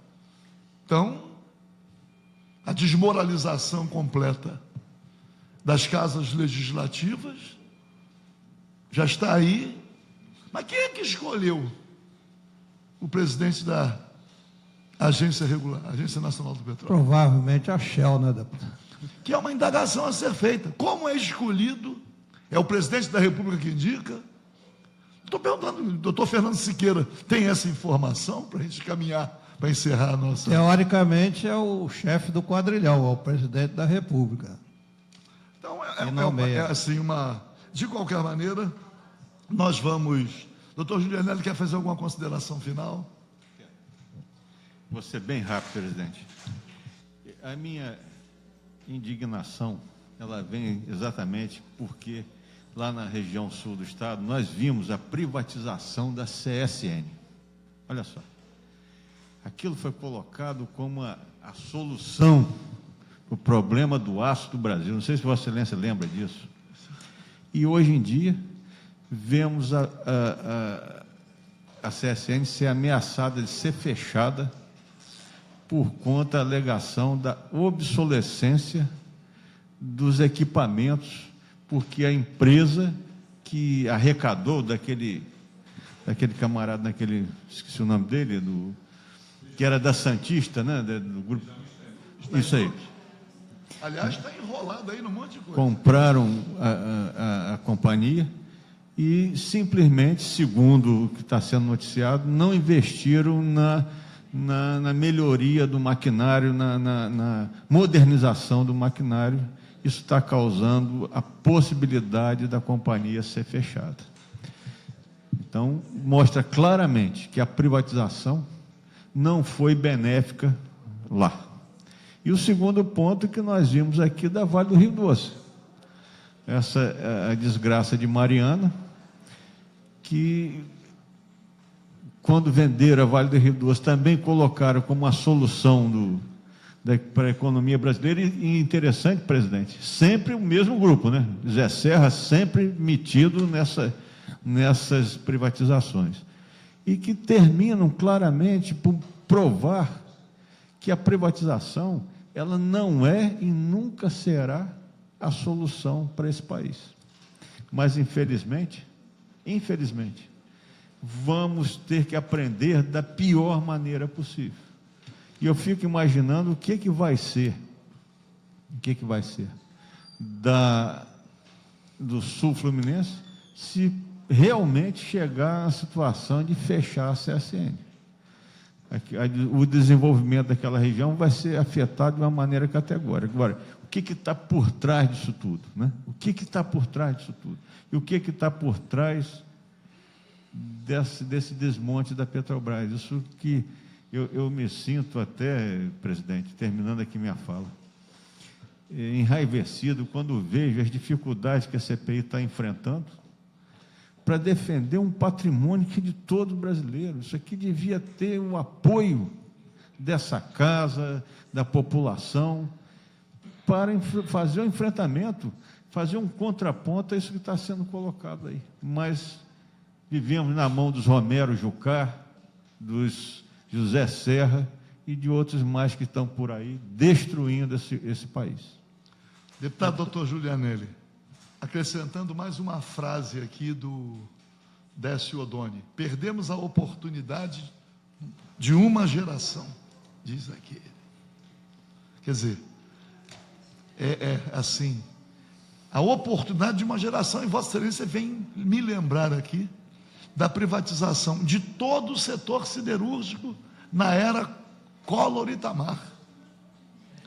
Então, a desmoralização completa das casas legislativas já está aí. Mas quem é que escolheu o presidente da Agência Regular, Agência Nacional do Petróleo? Provavelmente a Shell, né, deputado? Que é uma indagação a ser feita. Como é escolhido? É o presidente da República que indica? Estou perguntando, o doutor Fernando Siqueira tem essa informação para a gente caminhar, para encerrar a nossa... Teoricamente é o chefe do quadrilhão, é o presidente da República. Então, é assim uma... De qualquer maneira, nós vamos... Doutor Julianelli, quer fazer alguma consideração final? Vou ser bem rápido, presidente. A minha indignação, ela vem exatamente porque lá na região sul do estado, nós vimos a privatização da CSN. Olha só. Aquilo foi colocado como a solução para o problema do aço do Brasil. Não sei se Vossa Excelência lembra disso. E hoje em dia, vemos a CSN ser ameaçada de ser fechada por conta da alegação da obsolescência dos equipamentos, porque a empresa que arrecadou daquele camarada, esqueci o nome dele, que era da Santista, né, do grupo, isso aí. Aliás, está enrolado aí num monte de coisa. Compraram a companhia e simplesmente, segundo o que está sendo noticiado, não investiram na melhoria do maquinário, na modernização do maquinário. Isso está causando a possibilidade da companhia ser fechada. Então, mostra claramente que a privatização não foi benéfica lá. E o segundo ponto que nós vimos aqui da Vale do Rio Doce. Essa a desgraça de Mariana, que, quando venderam a Vale do Rio Doce, também colocaram como uma solução para a economia brasileira. E interessante, presidente, sempre o mesmo grupo, né? Zé Serra sempre metido nessas privatizações. E que terminam claramente por provar que a privatização, ela não é e nunca será a solução para esse país. Mas, infelizmente, vamos ter que aprender da pior maneira possível. E eu fico imaginando o que vai ser do Sul Fluminense se realmente chegar à situação de fechar a CSN. O desenvolvimento daquela região vai ser afetado de uma maneira categórica. Agora, o que está por trás disso tudo, né? O que está por trás disso tudo? E o que está por trás desse desmonte da Petrobras? Isso que eu me sinto até, presidente, terminando aqui minha fala, enraivecido quando vejo as dificuldades que a CPI está enfrentando para defender um patrimônio que é de todo brasileiro. Isso aqui devia ter o apoio dessa casa, da população, para fazer o enfrentamento, fazer um contraponto a isso que está sendo colocado aí. Mas vivemos na mão dos Romero Jucá, dos José Serra e de outros mais que estão por aí, destruindo esse país. Deputado doutor Julianelli, acrescentando mais uma frase aqui do Décio Odoni: perdemos a oportunidade de uma geração, diz aqui. Quer dizer, assim, a oportunidade de uma geração, e Vossa Excelência vem me lembrar aqui da privatização de todo o setor siderúrgico na era Collor Itamar.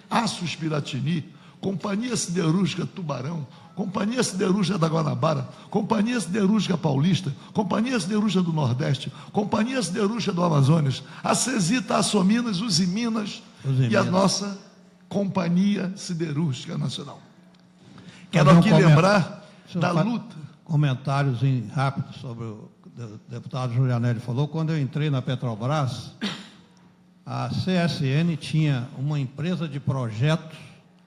Aços Piratini, Companhia Siderúrgica Tubarão, Companhia Siderúrgica da Guanabara, Companhia Siderúrgica Paulista, Companhia Siderúrgica do Nordeste, Companhia Siderúrgica do Amazonas, a Cesita, a Açominas, os Minas e a nossa Companhia Siderúrgica Nacional. Quero aqui lembrar da luta. Comentários rápidos sobre o deputado Julianelli falou. Quando eu entrei na Petrobras, a CSN tinha uma empresa de projetos,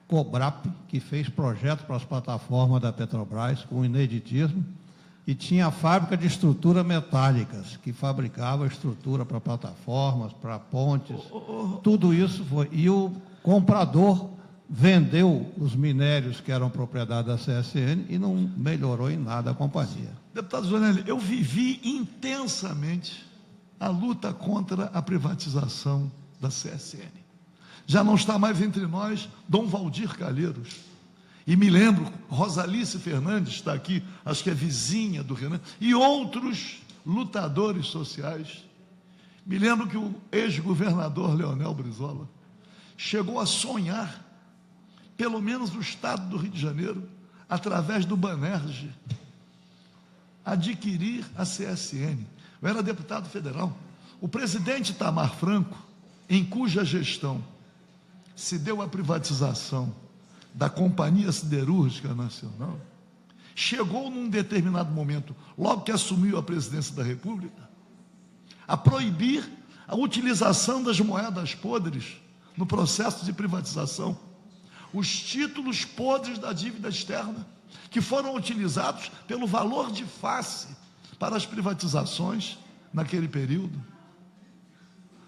Cobrap, que fez projetos para as plataformas da Petrobras, com ineditismo, e tinha a fábrica de estrutura metálicas, que fabricava estrutura para plataformas, para pontes, tudo isso foi. E o comprador vendeu os minérios que eram propriedade da CSN e não melhorou em nada a companhia. Deputado Zonelli, eu vivi intensamente a luta contra a privatização da CSN. Já não está mais entre nós Dom Valdir Calheiros. E me lembro, Rosalice Fernandes está aqui, acho que é vizinha do Renan, e outros lutadores sociais. Me lembro que o ex-governador Leonel Brizola chegou a sonhar, pelo menos no estado do Rio de Janeiro, através do Banerje, adquirir a CSN. Eu era deputado federal. O presidente Itamar Franco, em cuja gestão se deu a privatização da Companhia Siderúrgica Nacional, chegou num determinado momento, logo que assumiu a presidência da República, a proibir a utilização das moedas podres no processo de privatização. Os títulos podres da dívida externa, que foram utilizados pelo valor de face para as privatizações naquele período.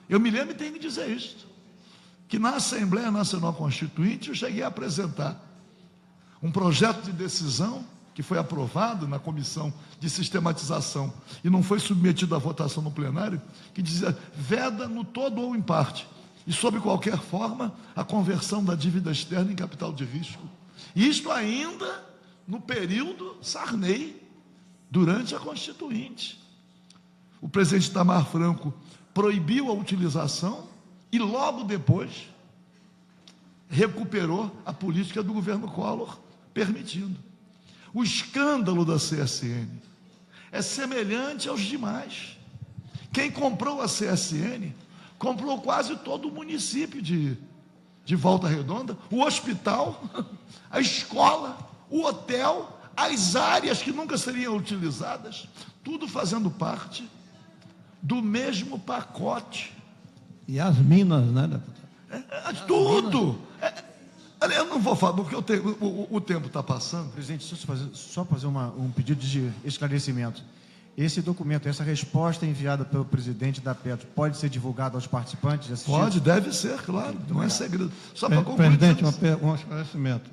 Eu me lembro e tenho que dizer isto, que na Assembleia Nacional Constituinte eu cheguei a apresentar um projeto de decisão que foi aprovado na Comissão de Sistematização e não foi submetido à votação no plenário, que dizia: veda no todo ou em parte, e sob qualquer forma, a conversão da dívida externa em capital de risco. Isto ainda no período Sarney, durante a Constituinte. O presidente Itamar Franco proibiu a utilização e logo depois recuperou a política do governo Collor, permitindo. O escândalo da CSN é semelhante aos demais. Quem comprou a CSN comprou quase todo o município de Volta Redonda, o hospital, a escola, o hotel, as áreas que nunca seriam utilizadas, tudo fazendo parte do mesmo pacote. E as minas, né, deputado? Tudo. Eu não vou falar, porque o tempo está passando. Presidente, só fazer um pedido de esclarecimento. Esse documento, essa resposta enviada pelo presidente da Petro, pode ser divulgada aos participantes? Assistidos? Pode, deve ser, claro, não é segredo. Só para concluir. Presidente, um esclarecimento.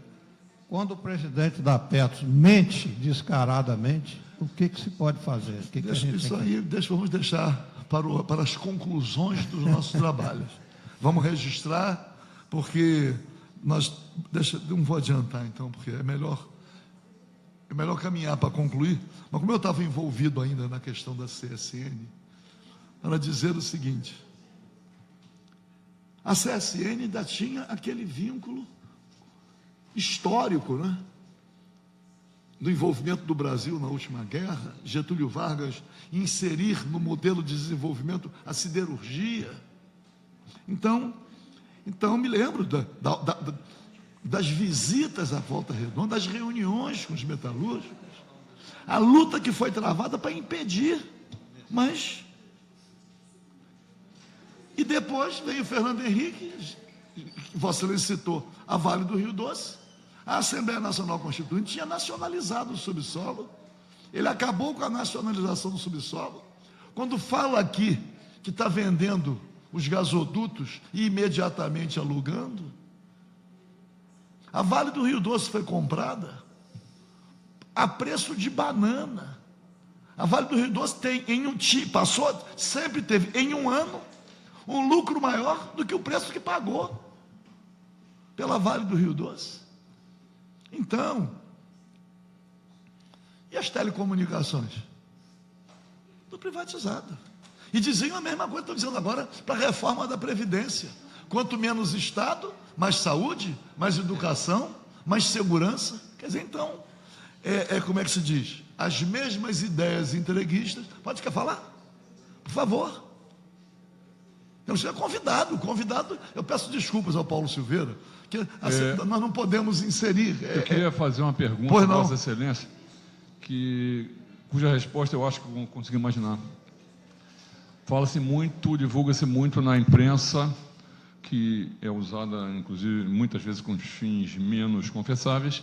Quando o presidente da Petro mente descaradamente, o que se pode fazer? O que a gente Isso tem que... aí vamos deixar para as conclusões dos nossos trabalhos. Vamos registrar, porque não vou adiantar então, porque é melhor caminhar para concluir. Mas como eu estava envolvido ainda na questão da CSN, para dizer o seguinte: a CSN ainda tinha aquele vínculo histórico, né? Do envolvimento do Brasil na última guerra, Getúlio Vargas inserir no modelo de desenvolvimento a siderurgia. Então me lembro das visitas à Volta Redonda, das reuniões com os metalúrgicos, a luta que foi travada para impedir, mas... E depois veio o Fernando Henrique, Vossa Excelência citou a Vale do Rio Doce, a Assembleia Nacional Constituinte tinha nacionalizado o subsolo, ele acabou com a nacionalização do subsolo. Quando fala aqui que está vendendo os gasodutos e imediatamente alugando, a Vale do Rio Doce foi comprada a preço de banana. A Vale do Rio Doce sempre teve em um ano um lucro maior do que o preço que pagou pela Vale do Rio Doce. Então, e as telecomunicações? Tudo privatizado. E diziam a mesma coisa, estão dizendo agora para a reforma da Previdência. Quanto menos Estado, mais saúde, mais educação, mais segurança. Quer dizer, então, como é que se diz? As mesmas ideias entreguistas. Pode quer falar? Por favor. Eu sou convidado, eu peço desculpas ao Paulo Silveira, que assim, nós não podemos inserir. Eu queria fazer uma pergunta, Vossa Excelência, cuja resposta eu acho que vão conseguir imaginar. Fala-se muito, divulga-se muito na imprensa, que é usada, inclusive, muitas vezes com fins menos confessáveis,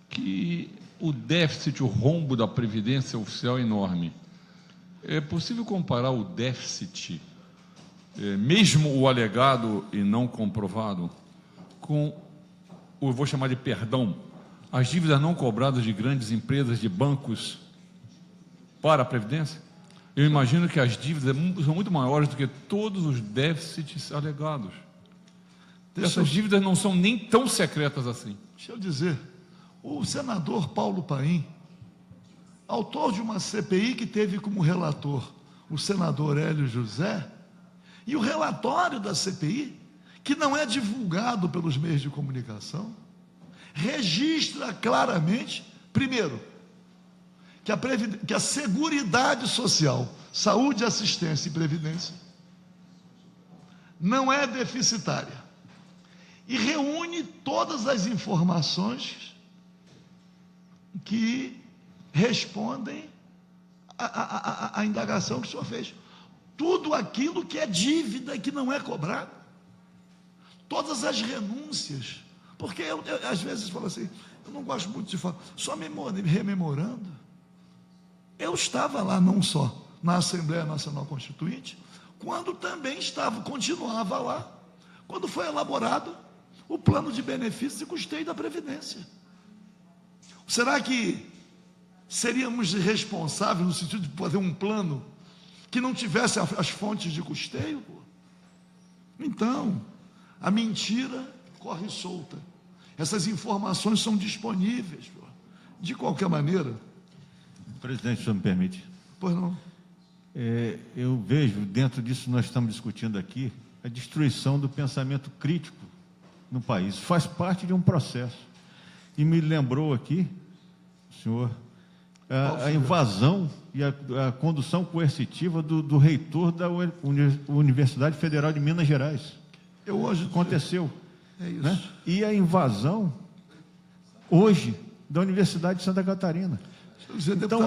que o déficit, o rombo da Previdência oficial é enorme. É possível comparar o déficit, mesmo o alegado e não comprovado, com, eu vou chamar de perdão, as dívidas não cobradas de grandes empresas, de bancos, para a Previdência? Eu imagino que as dívidas são muito maiores do que todos os déficits alegados. Essas dívidas não são nem tão secretas assim. Deixa eu dizer, o senador Paulo Paim, autor de uma CPI que teve como relator o senador Hélio José, e o relatório da CPI, que não é divulgado pelos meios de comunicação, registra claramente, primeiro, que a Seguridade Social, Saúde, Assistência e Previdência, não é deficitária, e reúne todas as informações que respondem à indagação que o senhor fez. Tudo aquilo que é dívida e que não é cobrado, todas as renúncias, porque eu às vezes falo assim, eu não gosto muito de falar, só rememorando, eu estava lá não só na Assembleia Nacional Constituinte, quando também continuava lá, quando foi elaborado o plano de benefícios e custeio da Previdência. Será que seríamos irresponsáveis no sentido de fazer um plano que não tivesse as fontes de custeio? Então, a mentira corre solta. Essas informações são disponíveis. De qualquer maneira, Presidente, se o senhor me permite. Pois não. Eu vejo, dentro disso nós estamos discutindo aqui, a destruição do pensamento crítico no país. Faz parte de um processo. E me lembrou aqui, senhor, a invasão e a condução coercitiva do reitor da Universidade Federal de Minas Gerais. Hoje Aconteceu. É isso. Né? E a invasão, hoje, da Universidade de Santa Catarina. Então,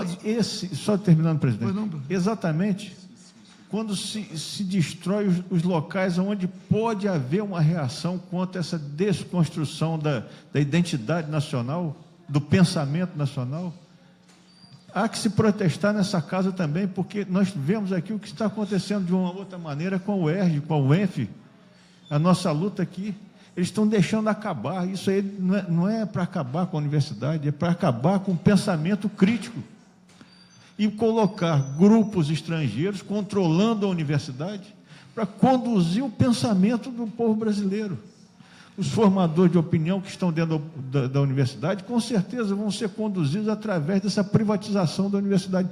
só terminando, presidente, exatamente, quando se destrói os locais onde pode haver uma reação contra essa desconstrução da identidade nacional, do pensamento nacional, há que se protestar nessa casa também, porque nós vemos aqui o que está acontecendo de uma outra maneira com o ERJ, com o ENF, a nossa luta aqui. Eles estão deixando acabar. Isso aí não é para acabar com a universidade, é para acabar com o pensamento crítico e colocar grupos estrangeiros controlando a universidade para conduzir o pensamento do povo brasileiro. Os formadores de opinião que estão dentro da universidade, com certeza, vão ser conduzidos através dessa privatização da universidade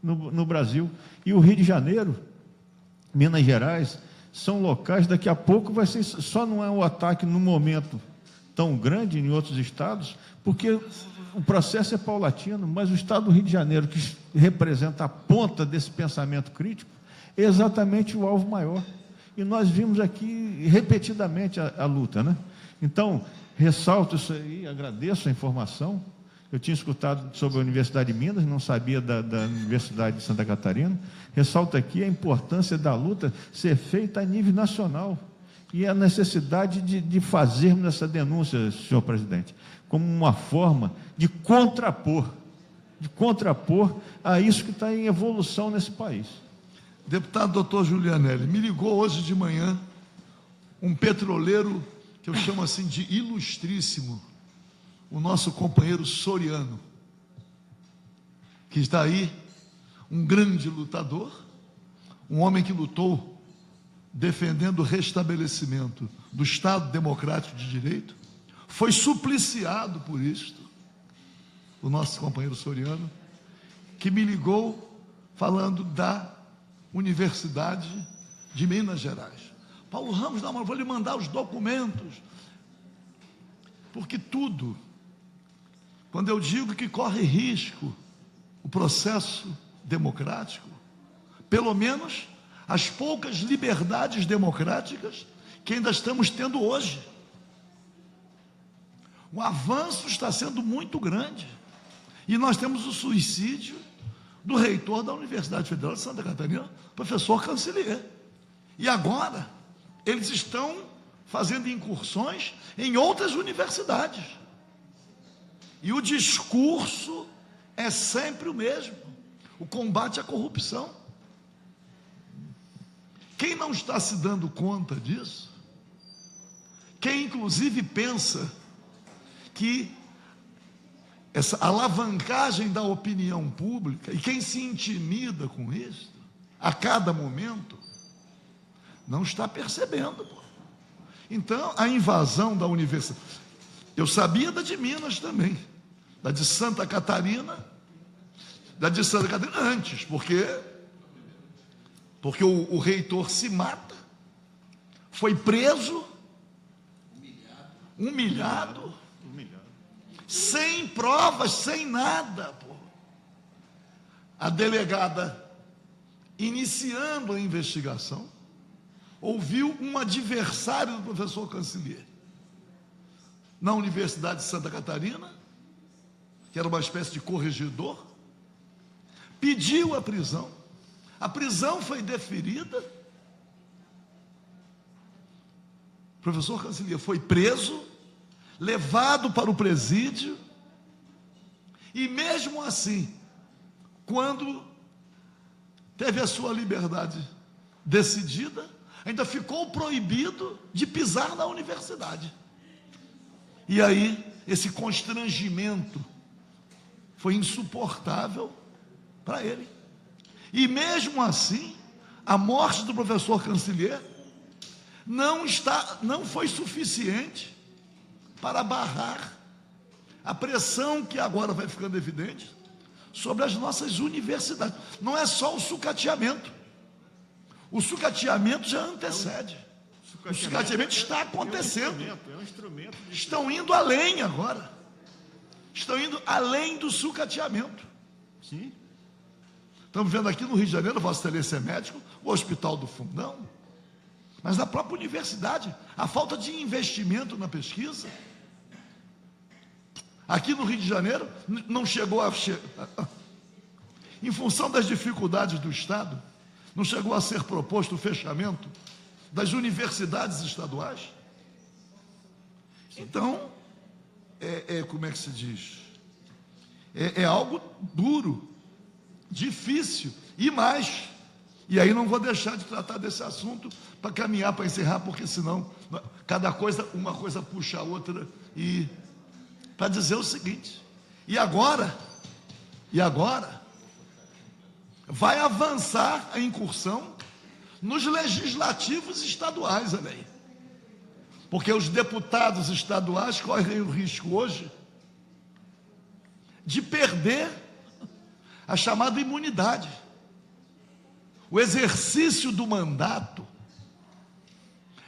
no Brasil. E o Rio de Janeiro, Minas Gerais, são locais, daqui a pouco vai ser, só não é um ataque no momento tão grande em outros estados, porque o processo é paulatino, mas o estado do Rio de Janeiro, que representa a ponta desse pensamento crítico, é exatamente o alvo maior. E nós vimos aqui repetidamente a luta, né? Então, ressalto isso aí, agradeço a informação. Eu tinha escutado sobre a Universidade de Minas, não sabia da Universidade de Santa Catarina. Ressalto aqui a importância da luta ser feita a nível nacional e a necessidade de fazermos essa denúncia, senhor presidente, como uma forma de contrapor a isso que está em evolução nesse país. Deputado doutor Julianelli, me ligou hoje de manhã um petroleiro que eu chamo assim de ilustríssimo, o nosso companheiro Soriano, que está aí, um grande lutador, um homem que lutou defendendo o restabelecimento do Estado Democrático de Direito, foi supliciado por isto, o nosso companheiro Soriano, que me ligou falando da Universidade de Minas Gerais. Paulo Ramos, não, mas vou lhe mandar os documentos, porque tudo, quando eu digo que corre risco o processo democrático, pelo menos as poucas liberdades democráticas que ainda estamos tendo hoje. O avanço está sendo muito grande. E nós temos o suicídio do reitor da Universidade Federal de Santa Catarina, professor Cancelier. E agora, eles estão fazendo incursões em outras universidades. E o discurso é sempre o mesmo: o combate à corrupção. Quem não está se dando conta disso, quem inclusive pensa que essa alavancagem da opinião pública, e quem se intimida com isso, a cada momento, não está percebendo. Então, a invasão da universidade, eu sabia da de Minas também, da de Santa Catarina, antes, porque o reitor se mata, foi preso, humilhado, sem provas, sem nada. A delegada, iniciando a investigação, ouviu um adversário do professor Cancelier na Universidade de Santa Catarina, que era uma espécie de corregedor, pediu a prisão foi deferida, o professor Cancelier foi preso, levado para o presídio, e mesmo assim, quando teve a sua liberdade decidida, ainda ficou proibido de pisar na universidade. E aí, esse constrangimento foi insuportável para ele. E mesmo assim, a morte do professor Cancelier não foi suficiente para barrar a pressão que agora vai ficando evidente sobre as nossas universidades. Não é só o sucateamento. O sucateamento já antecede. O sucateamento está acontecendo. É um instrumento. Estão indo além agora. Estão indo além do sucateamento. Sim. Estamos vendo aqui no Rio de Janeiro, Vossa Excelência é médico, o Hospital do Fundão, mas na própria universidade, a falta de investimento na pesquisa. Aqui no Rio de Janeiro, não chegou a... Em função das dificuldades do Estado, não chegou a ser proposto o fechamento das universidades estaduais. Então, como é que se diz? É algo duro, difícil, e mais. E aí não vou deixar de tratar desse assunto para caminhar, para encerrar, porque senão cada coisa, uma coisa puxa a outra, e para dizer o seguinte, e agora, vai avançar a incursão nos legislativos estaduais, olha aí. Porque os deputados estaduais correm o risco hoje de perder a chamada imunidade. O exercício do mandato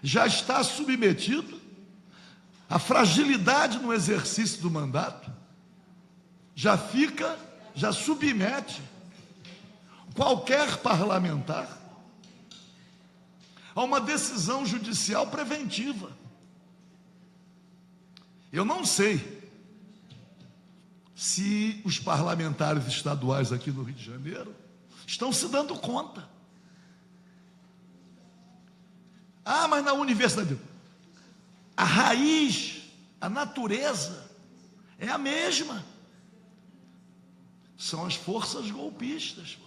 já está submetido à fragilidade no exercício do mandato, já submete qualquer parlamentar a uma decisão judicial preventiva. Eu não sei se os parlamentares estaduais aqui no Rio de Janeiro estão se dando conta. Ah, mas na universidade, a raiz, a natureza é a mesma. São as forças golpistas,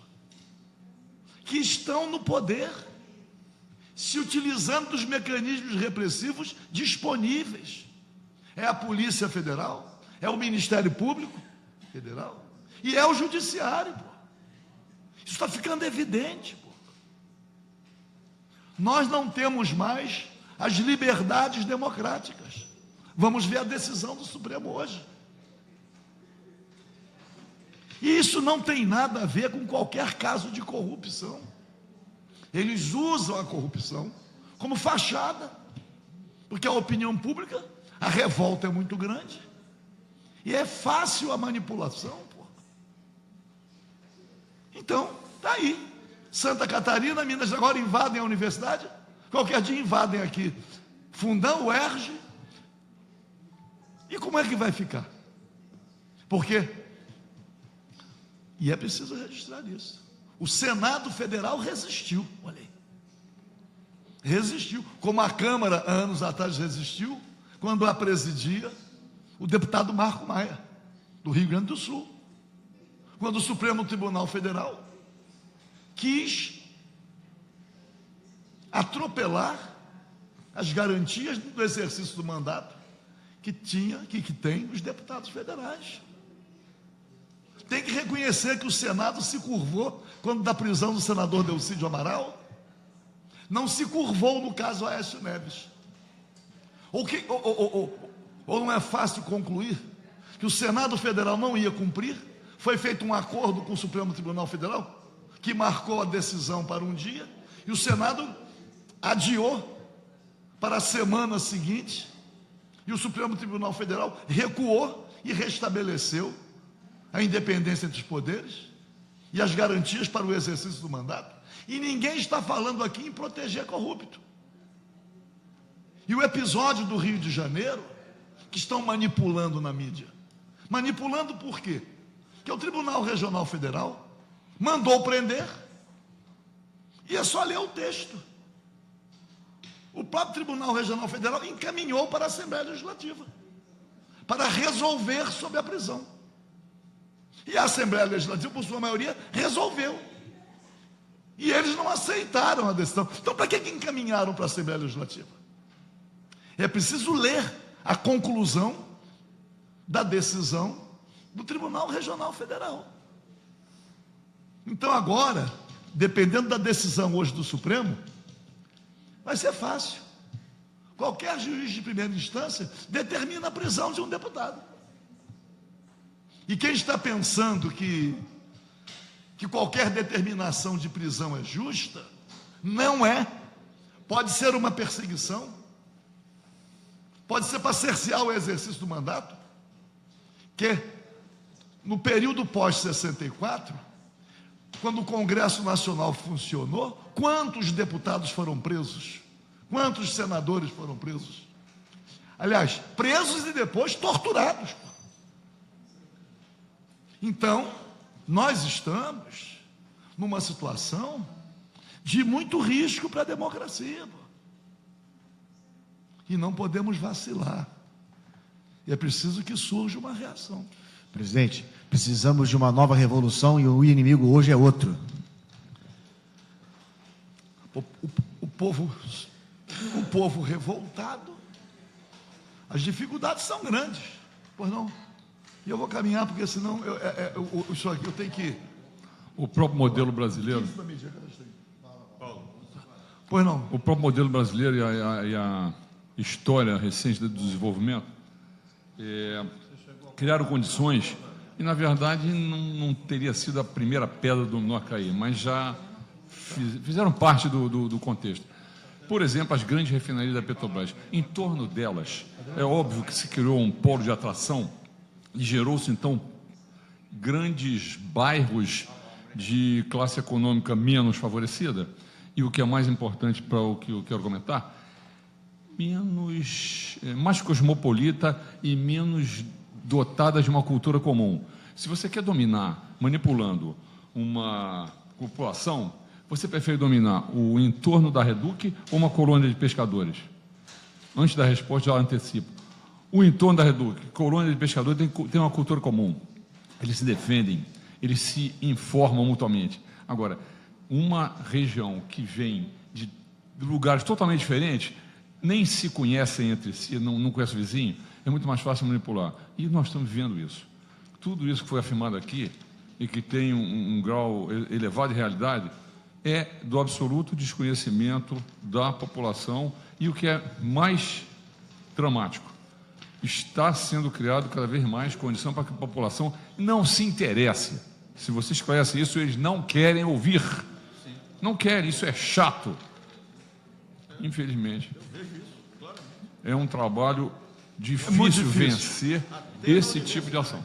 que estão no poder, se utilizando dos mecanismos repressivos disponíveis. É a Polícia Federal, é o Ministério Público Federal e é o Judiciário, pô. Isso está ficando evidente, pô. Nós não temos mais as liberdades democráticas. Vamos ver a decisão do Supremo hoje. E isso não tem nada a ver com qualquer caso de corrupção. Eles usam a corrupção como fachada, porque a opinião pública, a revolta é muito grande, e é fácil a manipulação, pô. Então, está aí. Santa Catarina, Minas, agora invadem a universidade, qualquer dia invadem aqui Fundão, UERJ. E como é que vai ficar? Porque, e é preciso registrar isso, o Senado Federal resistiu, olha aí. Resistiu, como a Câmara, anos atrás, resistiu, quando a presidia o deputado Marco Maia, do Rio Grande do Sul, quando o Supremo Tribunal Federal quis atropelar as garantias do exercício do mandato que tem os deputados federais. Tem que reconhecer que o Senado se curvou quando da prisão do senador Delcídio Amaral, não se curvou no caso Aécio Neves. Ou não é fácil concluir que o Senado Federal não ia cumprir? Foi feito um acordo com o Supremo Tribunal Federal, que marcou a decisão para um dia, e o Senado adiou para a semana seguinte, e o Supremo Tribunal Federal recuou e restabeleceu a independência entre os poderes e as garantias para o exercício do mandato. E ninguém está falando aqui em proteger corrupto. E o episódio do Rio de Janeiro, que estão manipulando na mídia. Manipulando por quê? Porque o Tribunal Regional Federal mandou prender, e é só ler o texto. O próprio Tribunal Regional Federal encaminhou para a Assembleia Legislativa para resolver sobre a prisão. E a Assembleia Legislativa, por sua maioria, resolveu. E eles não aceitaram a decisão. Então, para que encaminharam para a Assembleia Legislativa? É preciso ler a conclusão da decisão do Tribunal Regional Federal. Então, agora, dependendo da decisão hoje do Supremo, vai ser fácil. Qualquer juiz de primeira instância determina a prisão de um deputado. E quem está pensando que qualquer determinação de prisão é justa, não é. Pode ser uma perseguição, pode ser para cercear o exercício do mandato, que no período pós-64, quando o Congresso Nacional funcionou, quantos deputados foram presos? Quantos senadores foram presos? Aliás, presos e depois torturados. Então, nós estamos numa situação de muito risco para a democracia. E não podemos vacilar. E é preciso que surja uma reação. Presidente, precisamos de uma nova revolução e o inimigo hoje é outro. O povo revoltado, as dificuldades são grandes, pois não? E eu vou caminhar, porque senão isso aqui eu tenho que... O próprio modelo brasileiro... Pois não? O próprio modelo brasileiro e a história recente do desenvolvimento criaram condições, e na verdade não teria sido a primeira pedra do dominó a cair, mas já fizeram parte do contexto. Por exemplo, as grandes refinarias da Petrobras. Em torno delas, é óbvio que se criou um polo de atração e gerou-se, então, grandes bairros de classe econômica menos favorecida. E o que é mais importante para o que eu quero comentar, mais cosmopolita e menos dotada de uma cultura comum. Se você quer dominar manipulando uma população, você prefere dominar o entorno da Reduc ou uma colônia de pescadores? Antes da resposta, já antecipo. O entorno da Reduc, colônia de pescadores, tem uma cultura comum. Eles se defendem, eles se informam mutuamente. Agora, uma região que vem de lugares totalmente diferentes, nem se conhecem entre si, não conhece o vizinho, é muito mais fácil manipular. E nós estamos vivendo isso. Tudo isso que foi afirmado aqui, e que tem um grau elevado de realidade, é do absoluto desconhecimento da população, e o que é mais dramático, está sendo criado cada vez mais condição para que a população não se interesse. Se você esclarece isso, eles não querem ouvir. Não querem, isso é chato. Infelizmente. É um trabalho difícil vencer esse tipo de ação.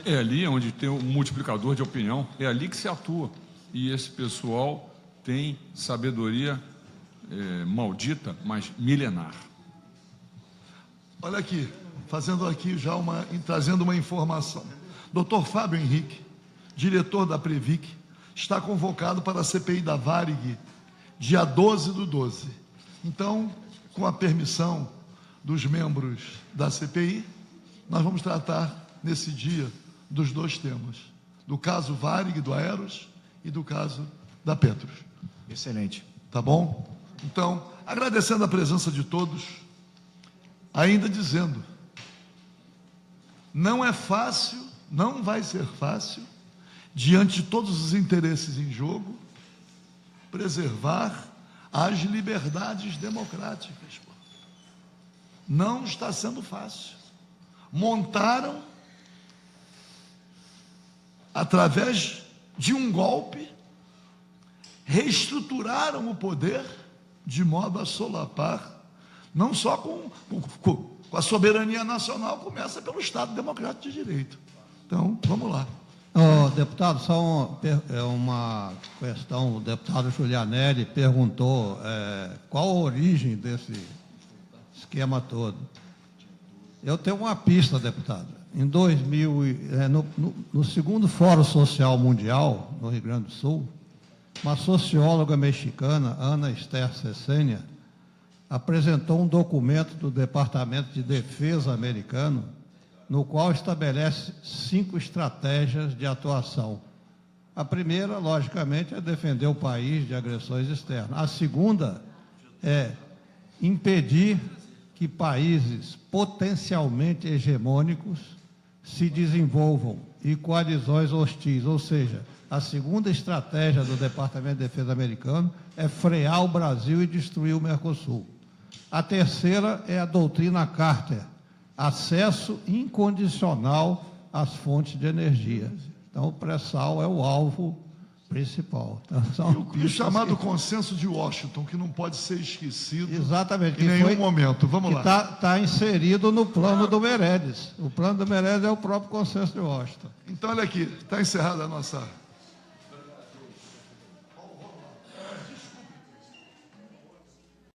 É ali onde tem o multiplicador de opinião, é ali que se atua. E esse pessoal tem sabedoria maldita, mas milenar. Olha aqui, trazendo uma informação. Dr. Fábio Henrique, diretor da Previc, está convocado para a CPI da Varig, dia 12/12. Então, com a permissão dos membros da CPI, nós vamos tratar nesse dia dos dois temas, do caso Varig, do Aeros, e do caso da Petros. Excelente. Tá bom? Então, agradecendo a presença de todos, ainda dizendo, não é fácil, não vai ser fácil, diante de todos os interesses em jogo, preservar as liberdades democráticas. Não está sendo fácil. Montaram, através de um golpe, reestruturaram o poder de modo a solapar, não só com a soberania nacional, começa pelo Estado Democrático de Direito. Então, vamos lá. Deputado, só uma questão. O deputado Giulianelli perguntou qual a origem desse esquema todo. Eu tenho uma pista, deputado. Em 2000, no segundo Fórum Social Mundial, no Rio Grande do Sul, uma socióloga mexicana, Ana Esther Cecênia, apresentou um documento do Departamento de Defesa americano, no qual estabelece 5 estratégias de atuação. A primeira, logicamente, é defender o país de agressões externas. A segunda é impedir que países potencialmente hegemônicos se desenvolvam e coalizões hostis. Ou seja, a segunda estratégia do Departamento de Defesa americano é frear o Brasil e destruir o Mercosul. A terceira é a doutrina Carter, acesso incondicional às fontes de energia. Então, o pré-sal é o alvo principal. Então, são E o pistas chamado que- consenso de Washington, que não pode ser esquecido Exatamente. em nenhum momento. Vamos lá. Está inserido no plano do Meirelles. O plano do Meirelles é o próprio consenso de Washington. Então, olha aqui, está encerrada a nossa